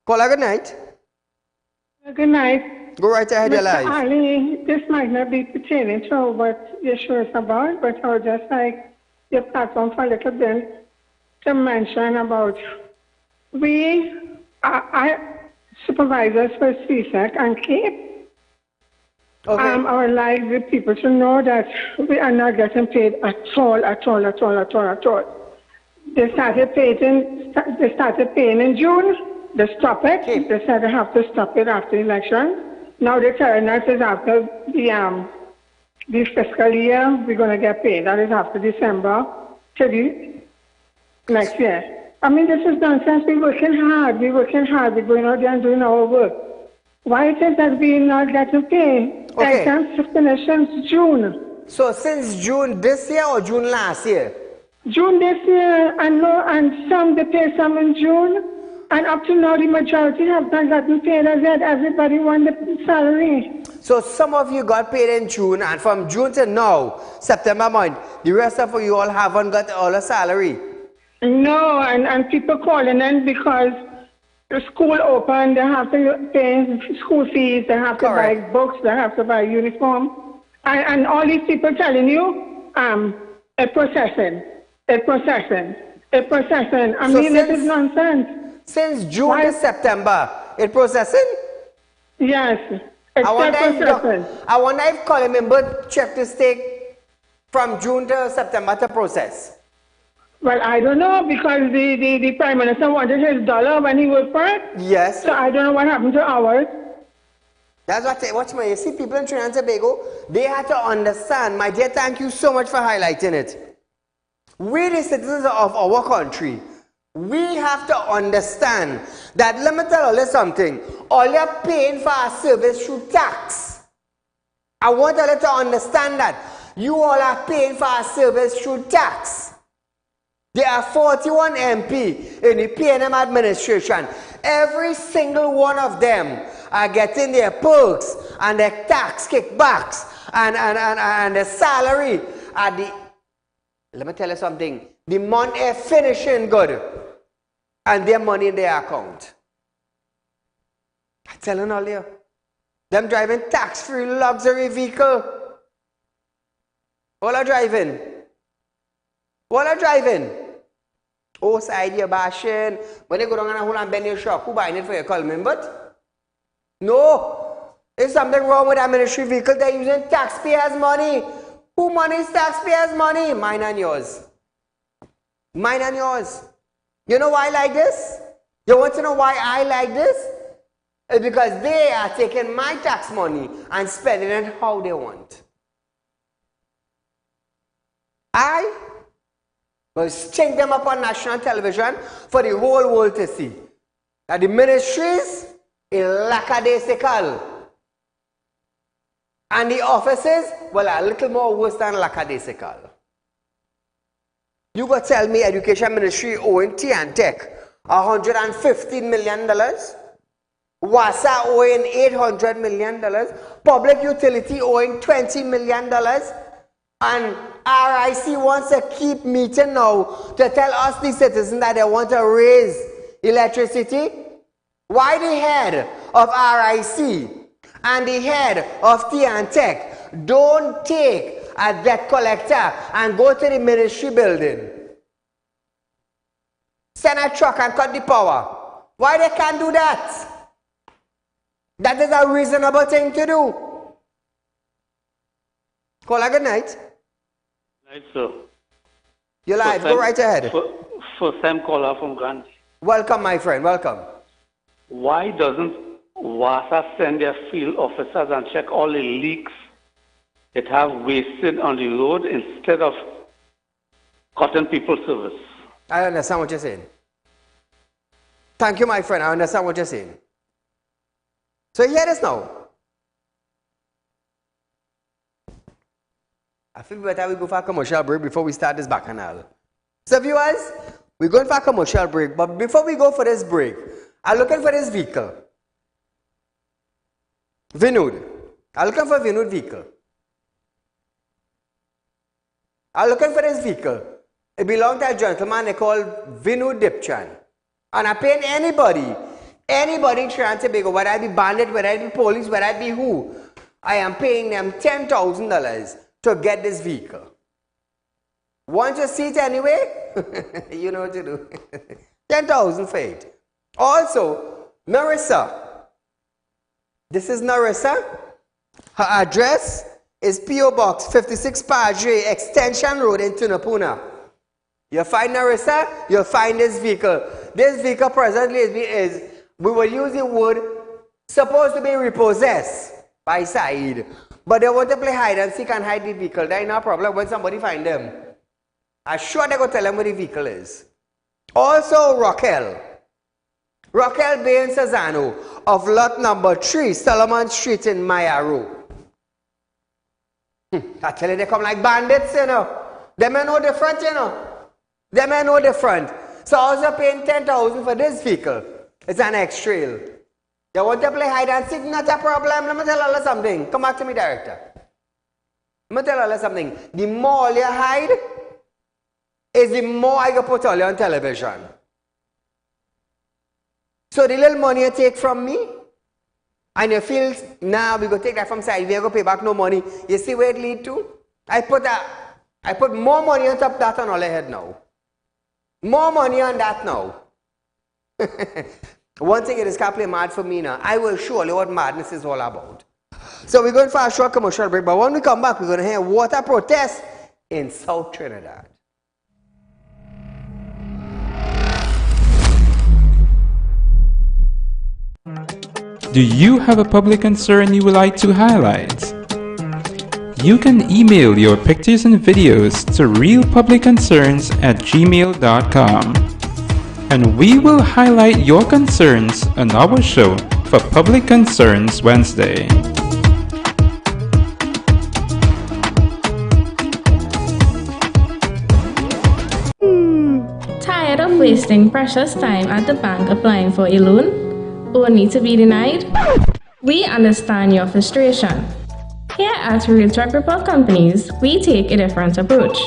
Caller, good night. Good night. Go right ahead, you're live. Mr. Ali, this might not be pertaining to what your show is about, but I would just like your platform for a little bit to mention about we are supervisors for CSEC and CAPE. Okay. I would like the people to know that we are not getting paid at all. They started paying in June. They stop it. They said they have to stop it after the election. Now they're telling us is after the fiscal year, we're going to get paid. That is after December till the next year. I mean, this is nonsense. We're working hard. We're going out there and doing our work. Why it is that we're not getting paid? Okay. Exams finished since June. So since June this year or June last year? June this year, and some they pay some in June, and up to now the majority have not gotten paid as yet. Everybody won the salary. So some of you got paid in June, and from June to now, September month, the rest of you all haven't got all the salary. No, and people calling in because the school open, they have to pay school fees, they have to buy books, they have to buy uniform. And all these people telling you, a processing. I mean, it is nonsense. Since June to September, it processing? Yes, I wonder if Colin member check this take from June to September to process. Well, I don't know, because the Prime Minister wanted his dollar when he worked for it. Yes. So I don't know what happened to ours. That's what you see, people in Trinidad and Tobago, they had to understand. My dear, thank you so much for highlighting it. We, the citizens of our country, we have to understand that, let me tell you something, all you're paying for our service through tax. I want you to understand that. You all are paying for our service through tax. There are 41 MP in the PNM administration. Every single one of them are getting their perks and their tax kickbacks and their salary at the, let me tell you something, the month is finishing good and their money in their account. I'm telling all you, them driving tax-free luxury vehicle. All are driving. All are driving. Oh, side you're bashing. When you go down and hold and bend your shop, who buying it for your Coleman? But no, there's something wrong with that ministry vehicle. They're using taxpayers' money. Who money is taxpayers' money? Mine and yours. Mine and yours. You know why I like this? You want to know why I like this? It's because they are taking my tax money and spending it how they want. I will stink them up on national television for the whole world to see that the ministries is lackadaisical and the offices, well, a little more worse than lackadaisical. You go tell me education ministry owing T&Tech $115 million, WASA owing $800 million, public utility owing $20 million, and RIC wants to keep meeting now to tell us the citizens that they want to raise electricity. Why the head of RIC and the head of T&Tech don't take a debt collector and go to the ministry building, send a truck and cut the power? Why they can't do that? That is a reasonable thing to do. Call a good night. Right, sir. You're live. Go right ahead. First time caller from Grant. Welcome, my friend. Welcome. Why doesn't WASA send their field officers and check all the leaks that have wasted on the road instead of cutting people's service? I understand what you're saying. Thank you, my friend. I understand what you're saying. So hear this now. I feel better we go for a commercial break before we start this bacchanal. So viewers, we're going for a commercial break, but before we go for this break, I'm looking for this vehicle. Vinud. I'm looking for Vinud vehicle. I'm looking for this vehicle. It belongs to a gentleman they call Vinud Dipchan. And I'm paying anybody in Trinidad and Tobago, whether I be bandit, whether I be police, whether I be who, I am paying them $10,000 to get this vehicle. Want your seat anyway? You know what to do. 10,000 for it. Also, Narissa. This is Narissa. Her address is P.O. Box 56 Padre, Extension Road in Tunapuna. You find Narissa, you'll find this vehicle. This vehicle presently is we will use the word supposed to be repossessed by Saeed. But they want to play hide and seek and hide the vehicle. There is no problem when somebody find them. I'm sure they go tell them where the vehicle is. Also Raquel Bain Sazano of lot number 3, Solomon Street in Maya Road. I tell you, they come like bandits, you know. They may know the front, you know. They may know the front. So I was paying 10,000 for this vehicle. It's an X-Trail. You want to play hide and seek? Not a problem. Let me tell you something. Come back to me, director. Let me tell you something. The more you hide, is the more I can put all you on television. So the little money you take from me, and you feel, now we go take that from side, we go pay back no money. You see where it lead to? I put more money on top of that on all ahead now. More money on that now. One thing it is can't play mad for me now. I will show you what madness is all about. So we're going for a short commercial break, but when we come back, we're going to hear water protests in South Trinidad. Do you have a public concern you would like to highlight? You can email your pictures and videos to realpublicconcerns@gmail.com, and we will highlight your concerns on our show for Public Concerns Wednesday. Tired of wasting precious time at the bank applying for a loan, only to be denied? We understand your frustration. Here at Real Track Report Companies, we take a different approach.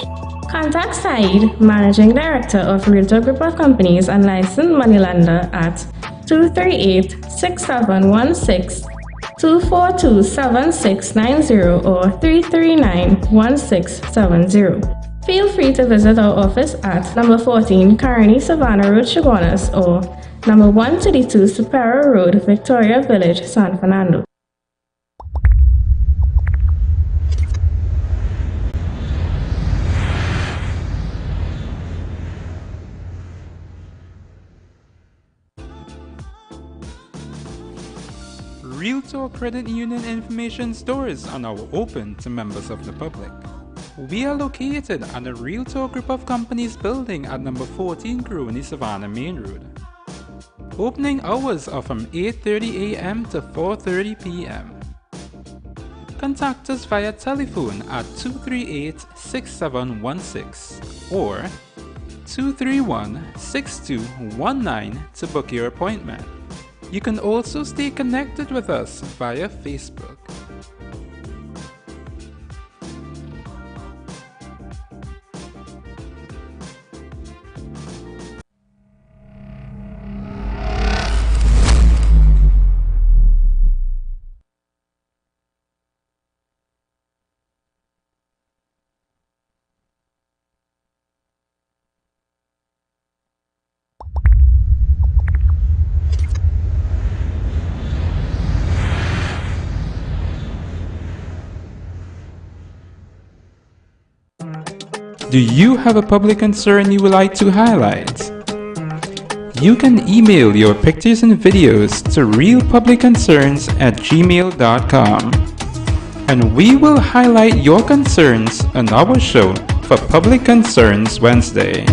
Contact Saeed, Managing Director of Real Talk Report Companies and Licensed Moneylender at 238-6716, 242-7690 or 339-1670. Feel free to visit our office at number 14 Carney Savannah Road, Chaguanas, or number 132 Superior Road, Victoria Village, San Fernando. Real Talk Credit Union information stores are now open to members of the public. We are located at the Real Talk Group of Companies building at number 14 Crony Savannah Main Road. Opening hours are from 8:30 a.m. to 4:30 p.m. Contact us via telephone at 238-6716 or 231-6219 to book your appointment. You can also stay connected with us via Facebook. Do you have a public concern you would like to highlight? You can email your pictures and videos to realpublicconcerns@gmail.com, and we will highlight your concerns on our show for Public Concerns Wednesday.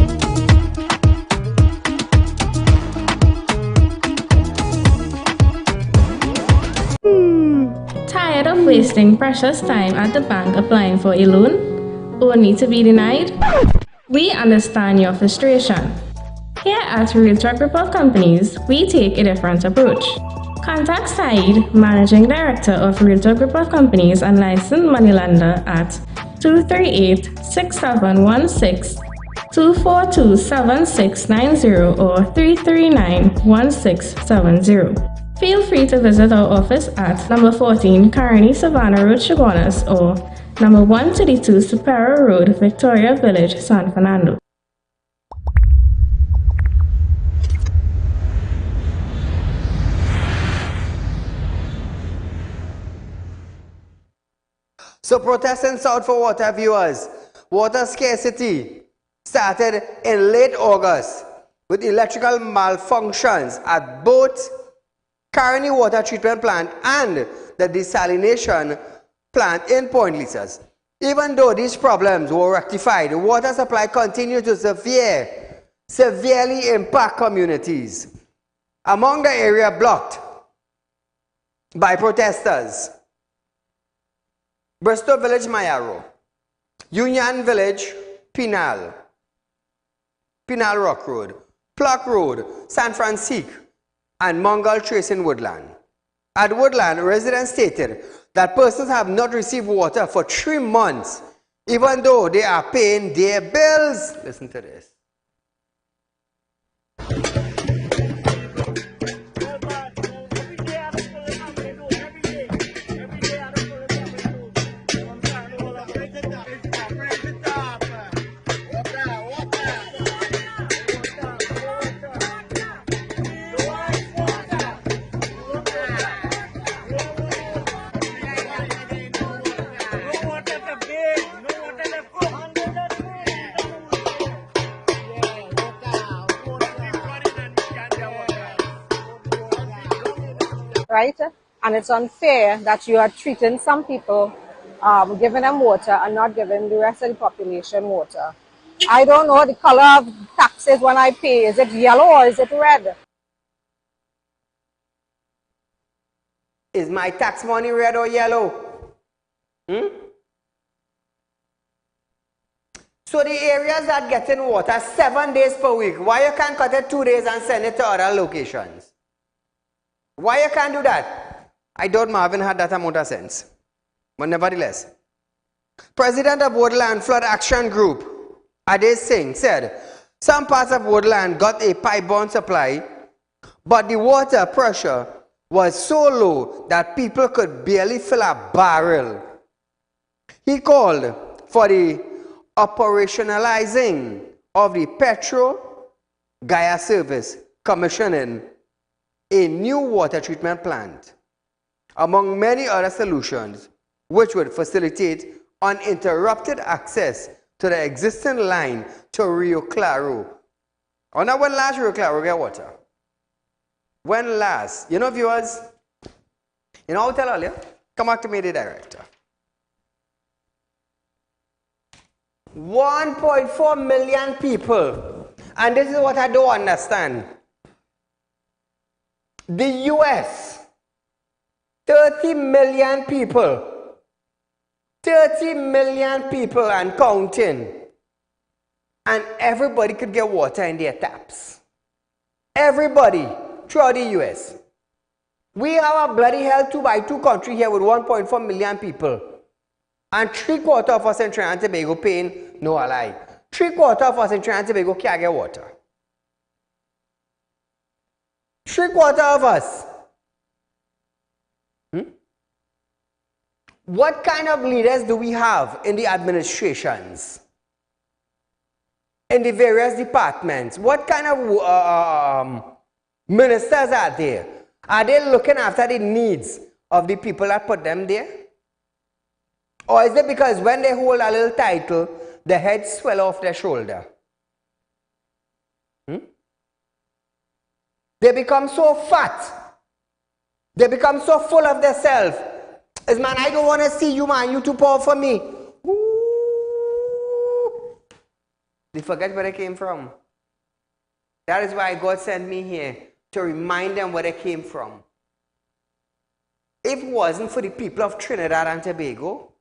Tired of wasting precious time at the bank applying for a loan, only to be denied? We understand your frustration. Here at Real Track Report Companies, we take a different approach. Contact Saeed, Managing Director of Real Talk Report Companies and Licensed Moneylender at 238-6716, 242-7690 or 339-1670. Feel free to visit our office at number 14 Carney Savannah Road, Chaguanas, or number 132 Superior Road, Victoria Village, San Fernando. So protests in South for water, viewers. Water scarcity started in late August with electrical malfunctions at both Caroni water treatment plant and the desalination plant in Point Lisas. Even though these problems were rectified, water supply continued to severely impact communities. Among the area blocked by protesters: Bristol Village, Mayaro; Union Village, Pinal Rock Road; Pluck Road, San Francisco; and Mongol Trace in Woodland. At Woodland, residents stated that persons have not received water for 3 months, even though they are paying their bills. Listen to this. Right? And it's unfair that you are treating some people, giving them water and not giving the rest of the population water. I don't know the color of taxes when I pay. Is it yellow or is it red? Is my tax money red or yellow? So the areas that get in water 7 days per week, why you can't cut it 2 days and send it to other locations? Why you can't do that? I doubt Marvin had that amount of sense. But nevertheless, President of Woodland Flood Action Group, Ade Singh, said some parts of Woodland got a pipe-borne supply, but the water pressure was so low that people could barely fill a barrel. He called for the operationalizing of the Petro Gaia service, commissioning a new water treatment plant, among many other solutions, which would facilitate uninterrupted access to the existing line to Rio Claro. I wonder when last Rio Claro get water? When last? You know, viewers, you know, I'll tell earlier, come back to me, the director. 1.4 million people, and this is what I don't understand. The US, 30 million people, 30 million people and counting, and everybody could get water in their taps. Everybody throughout the US. We have a bloody hell 2x2 country here with 1.4 million people, and 3/4 of us in Trinidad and Tobago paying no lie. 3/4 of us in Trinidad and Tobago can't get water. 3/4 of us. What kind of leaders do we have in the administrations? In the various departments? What kind of ministers are there? Are they looking after the needs of the people that put them there? Or is it because when they hold a little title, the heads swell off their shoulder? They become so fat. They become so full of themselves. It's, man, I don't want to see you, man. You too powerful for me. Ooh. They forget where they came from. That is why God sent me here, to remind them where they came from. If it wasn't for the people of Trinidad and Tobago,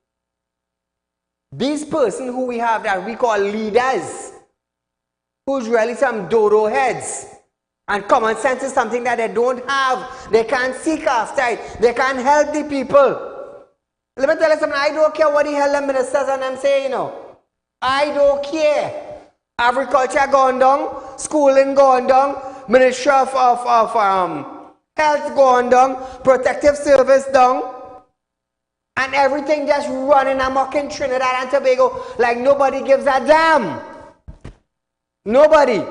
these persons who we have that we call leaders, who's really some dodo heads, and common sense is something that they don't have. They can't seek after it. They can't help the people. Let me tell you something. I don't care what the hell the ministers and them say, you know. I don't care. Agriculture gone down, schooling gone down, Ministry of Health gone down, Protective Service down, and everything just running amok in Trinidad and Tobago like nobody gives a damn. Nobody.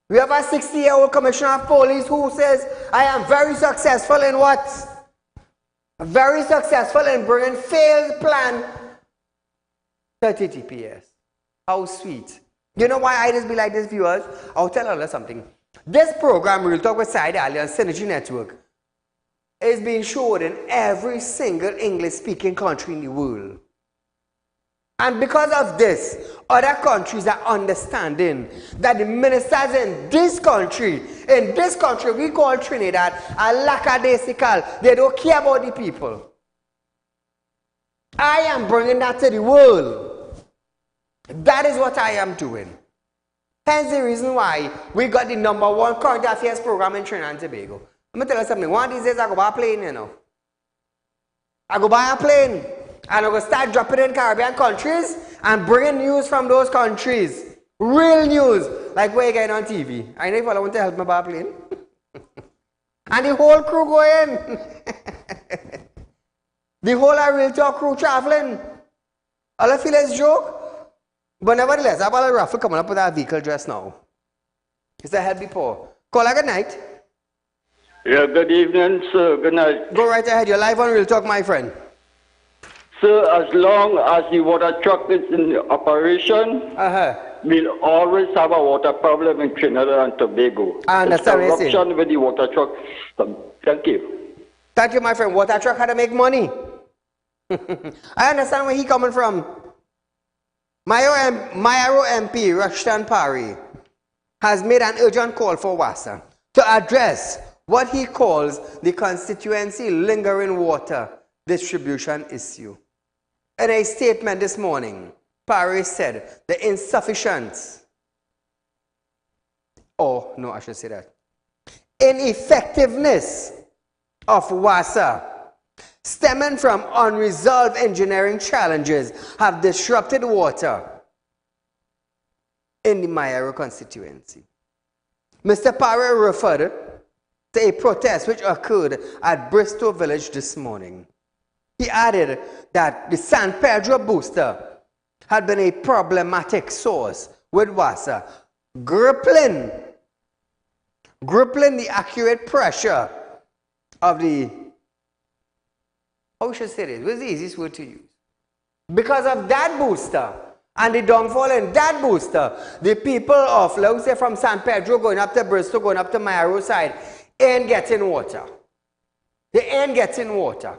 We have a 60-year-old commissioner of police who says, I am very successful in what? Very successful in bringing failed plan 30 TPS. How sweet. You know why I just be like this, viewers? I'll tell you something. This program, Real Talk with Saieed Ali on Synergy Network, is being showed in every single English-speaking country in the world. And because of this, other countries are understanding that the ministers in this country we call Trinidad, are lackadaisical. They don't care about the people. I am bringing that to the world. That is what I am doing. Hence the reason why we got the #1 current affairs program in Trinidad and Tobago. Let me tell you something. One of these days I go buy a plane, you know. I go buy a plane and I go start dropping in Caribbean countries and bringing news from those countries. Real news. Like what you get on TV. I know if I want to help me buy a plane. And the whole crew go in. The whole Real Talk crew traveling. All I feel is joke. But nevertheless, I have a raffle coming up with that vehicle just now. It's a help before. Call good night. Yeah, good evening, sir. Good night. Go right ahead. You're live on Real Talk, my friend. Sir, as long as the water truck is in operation, we'll always have a water problem in Trinidad and Tobago. I understand what you're saying. Corruption with the water truck. Thank you. Thank you, my friend. Water truck had to make money. I understand where he's coming from. Mayaro MP, Rushton Parry, has made an urgent call for WASA to address what he calls the constituency lingering water distribution issue. In a statement this morning, Parry said the ineffectiveness of WASA stemming from unresolved engineering challenges have disrupted water in the Mayaro constituency. Mr. Parry referred to a protest which occurred at Bristol Village this morning. He added that the San Pedro booster had been a problematic source with WASA, gripping the accurate pressure of the, how should I say this? What's the easiest word to use? Because of that booster and the downfall in that booster, the people of, let's say from San Pedro going up to Bristol, going up to Mayaro side, ain't getting water. They ain't getting water.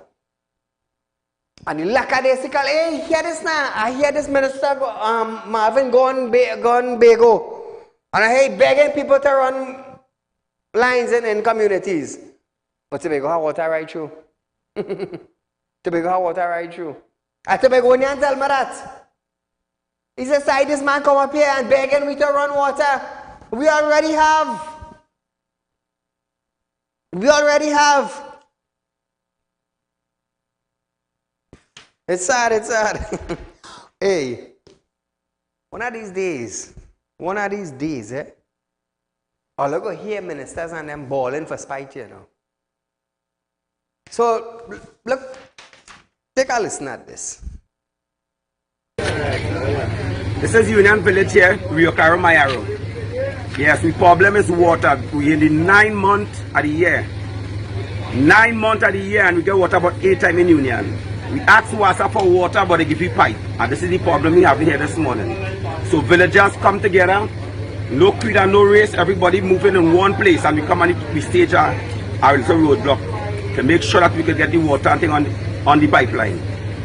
And the lackadaisical, hey, hear this now. I hear this minister, Marvin gone Bago. And I hate begging people to run lines in communities. But Tobago have water right through. Tobago have water right through. And Tobagonian tell me that. He says, this man come up here and begging me to run water. We already have. We already have. It's sad, it's sad. Hey, one of these days, all I go hear ministers and them bawling for spite, you know. So, look, take a listen at this. This is Union Village here, Rio Caro Mayaro. Yes, the problem is water. We're in the 9 months of the year. 9 months of the year and we get water about 8 times in Union. We ask WASA for water but they give you pipe. And this is the problem we have here this morning. So villagers come together, no creed and no race, everybody moving in one place and we come and we stage our little roadblock to make sure that we can get the water and thing on the pipeline.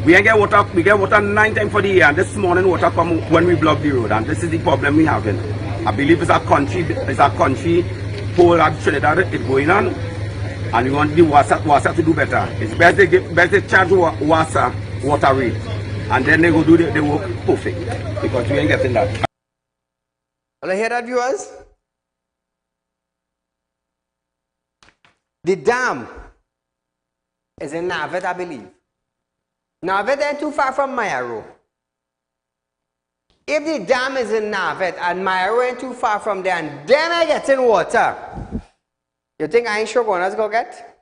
We ain't get water, we get water 9 times for the year and this morning water come when we block the road and this is the problem we having. I believe it's a country whole of Trinidad it's going on. And we want the WASA to do better. It's best they charge WASA water rate. And then they go do the work perfect. Because we ain't getting that. Will I hear that, viewers? The dam is in Navet, I believe. Navet ain't too far from Mayaro. If the dam is in Navet and Mayaro ain't too far from there and them are getting water, you think I ain't sure going to go get?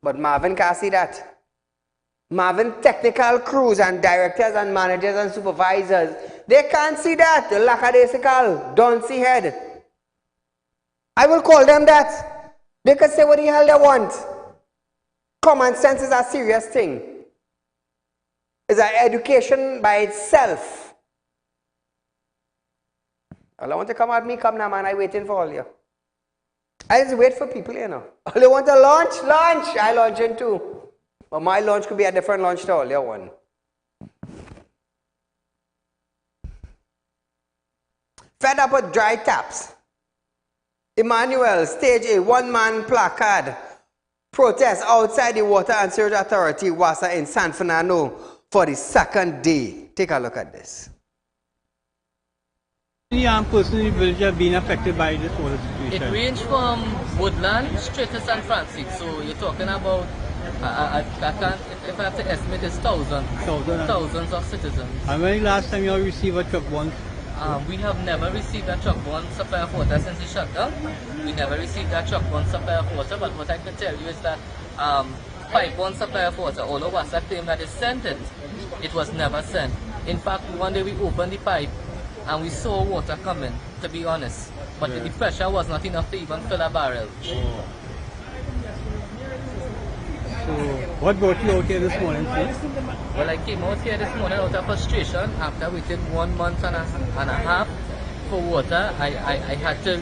But Marvin can't see that. Marvin technical crews and directors and managers and supervisors, they can't see that. The lackadaisical, don't see head. I will call them that. They can say what the hell they want. Common sense is a serious thing. It's an education by itself. All I want to come at me, come now man, I'm waiting for all you. I just wait for people, you know. All they want to launch, I launch in too. But my launch could be a different launch to all your one. Fed up with dry taps. Emmanuel, stage a one-man placard protest outside the Water and Sewage Authority, WASA, in San Fernando for the second day. Take a look at this. Personally, village have been affected by this water situation. It ranged from Woodland straight to San Francisco, so you're talking about, I can't, if I have to estimate, it's thousands of citizens. And when last time you received a truck once? We have never received a truck-borne supply of water since the shutdown. We never received a truck-borne supply of water, but what I can tell you is that pipe-borne supply of water, although WASA claimed that it sent it, it was never sent. In fact, one day we opened the pipe and we saw water coming, to be honest. But the pressure was not enough to even fill a barrel. Oh. So, what brought you out here this morning, please? Well, I came out here this morning out of frustration after waiting 1 month and a half for water. I had to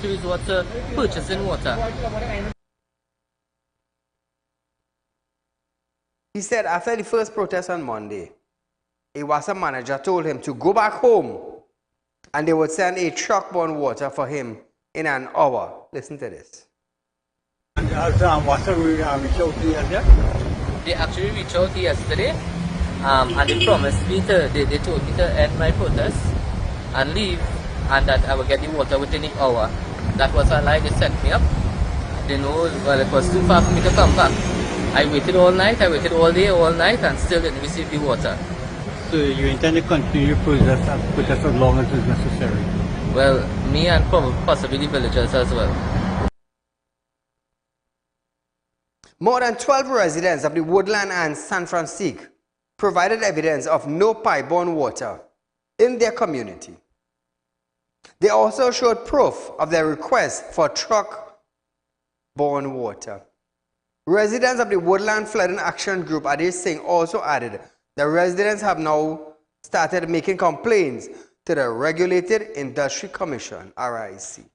resort to purchasing water. He said after the first protest on Monday, a WASA manager told him to go back home and they would send a truck-borne water for him in an hour. Listen to this. WASA reached out to you yesterday? They actually reached out yesterday and they promised me they told me to end my protest and leave and that I would get the water within an hour. That was a lie. They set me up. They know, well, it was too far for me to come back. I waited all night, I waited all day, all night and still didn't receive the water. So you intend to continue to protest as long as it's necessary? Well, me and possibly the villagers as well. More than 12 residents of the Woodland and San Francisco provided evidence of no pipe-borne water in their community. They also showed proof of their request for truck-borne water. Residents of the Woodland Flooding Action Group, Ade Singh, also added that residents have now started making complaints to the Regulated Industry Commission, RIC.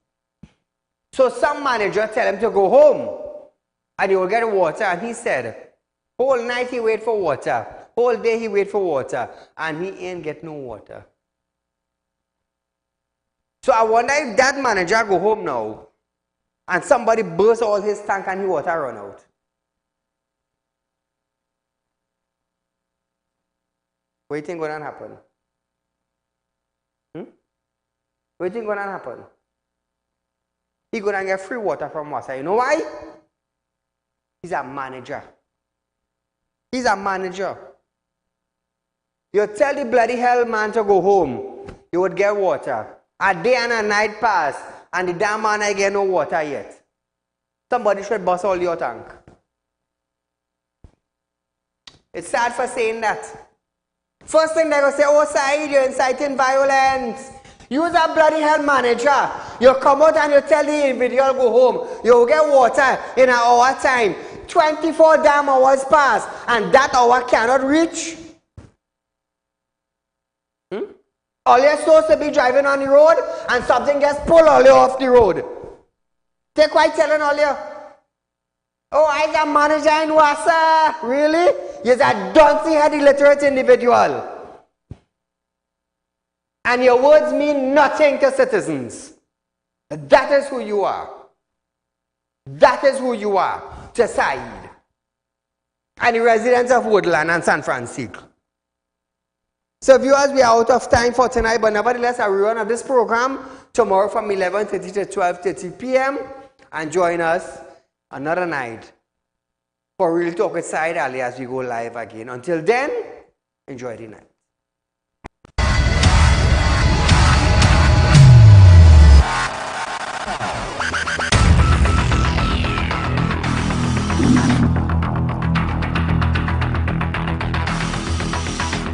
So some manager tell him to go home and he will get water, and he said, whole night he wait for water, whole day he wait for water, and he ain't get no water. So I wonder if that manager go home now and somebody burst all his tank and his water run out. What do you think gonna happen? What do you think gonna happen? He gonna get free water from WASA. You know why? He's a manager. He's a manager. You tell the bloody hell man to go home, you would get water. A day and a night pass, and the damn man ain't get no water yet. Somebody should bust all your tank. It's sad for saying that. First thing they're going to say, oh, Saeed, you're inciting violence. You're a bloody hell manager. You come out and you tell the individual go home. You get water in an hour time. 24 damn hours pass, and that hour cannot reach. All you're supposed to be driving on the road, and something gets pulled all you off the road. They're quite telling all you, oh, I'm a manager in WASA. Really? You're a donkey-head illiterate individual. And your words mean nothing to citizens. That is who you are. That is who you are to Saeed and the residents of Woodland and San Francisco. So viewers, we are out of time for tonight, but nevertheless, a rerun of this program tomorrow from 11:30 to 12:30 p.m. and join us another night for Real Talk with Saieed Ali as we go live again. Until then, enjoy the night.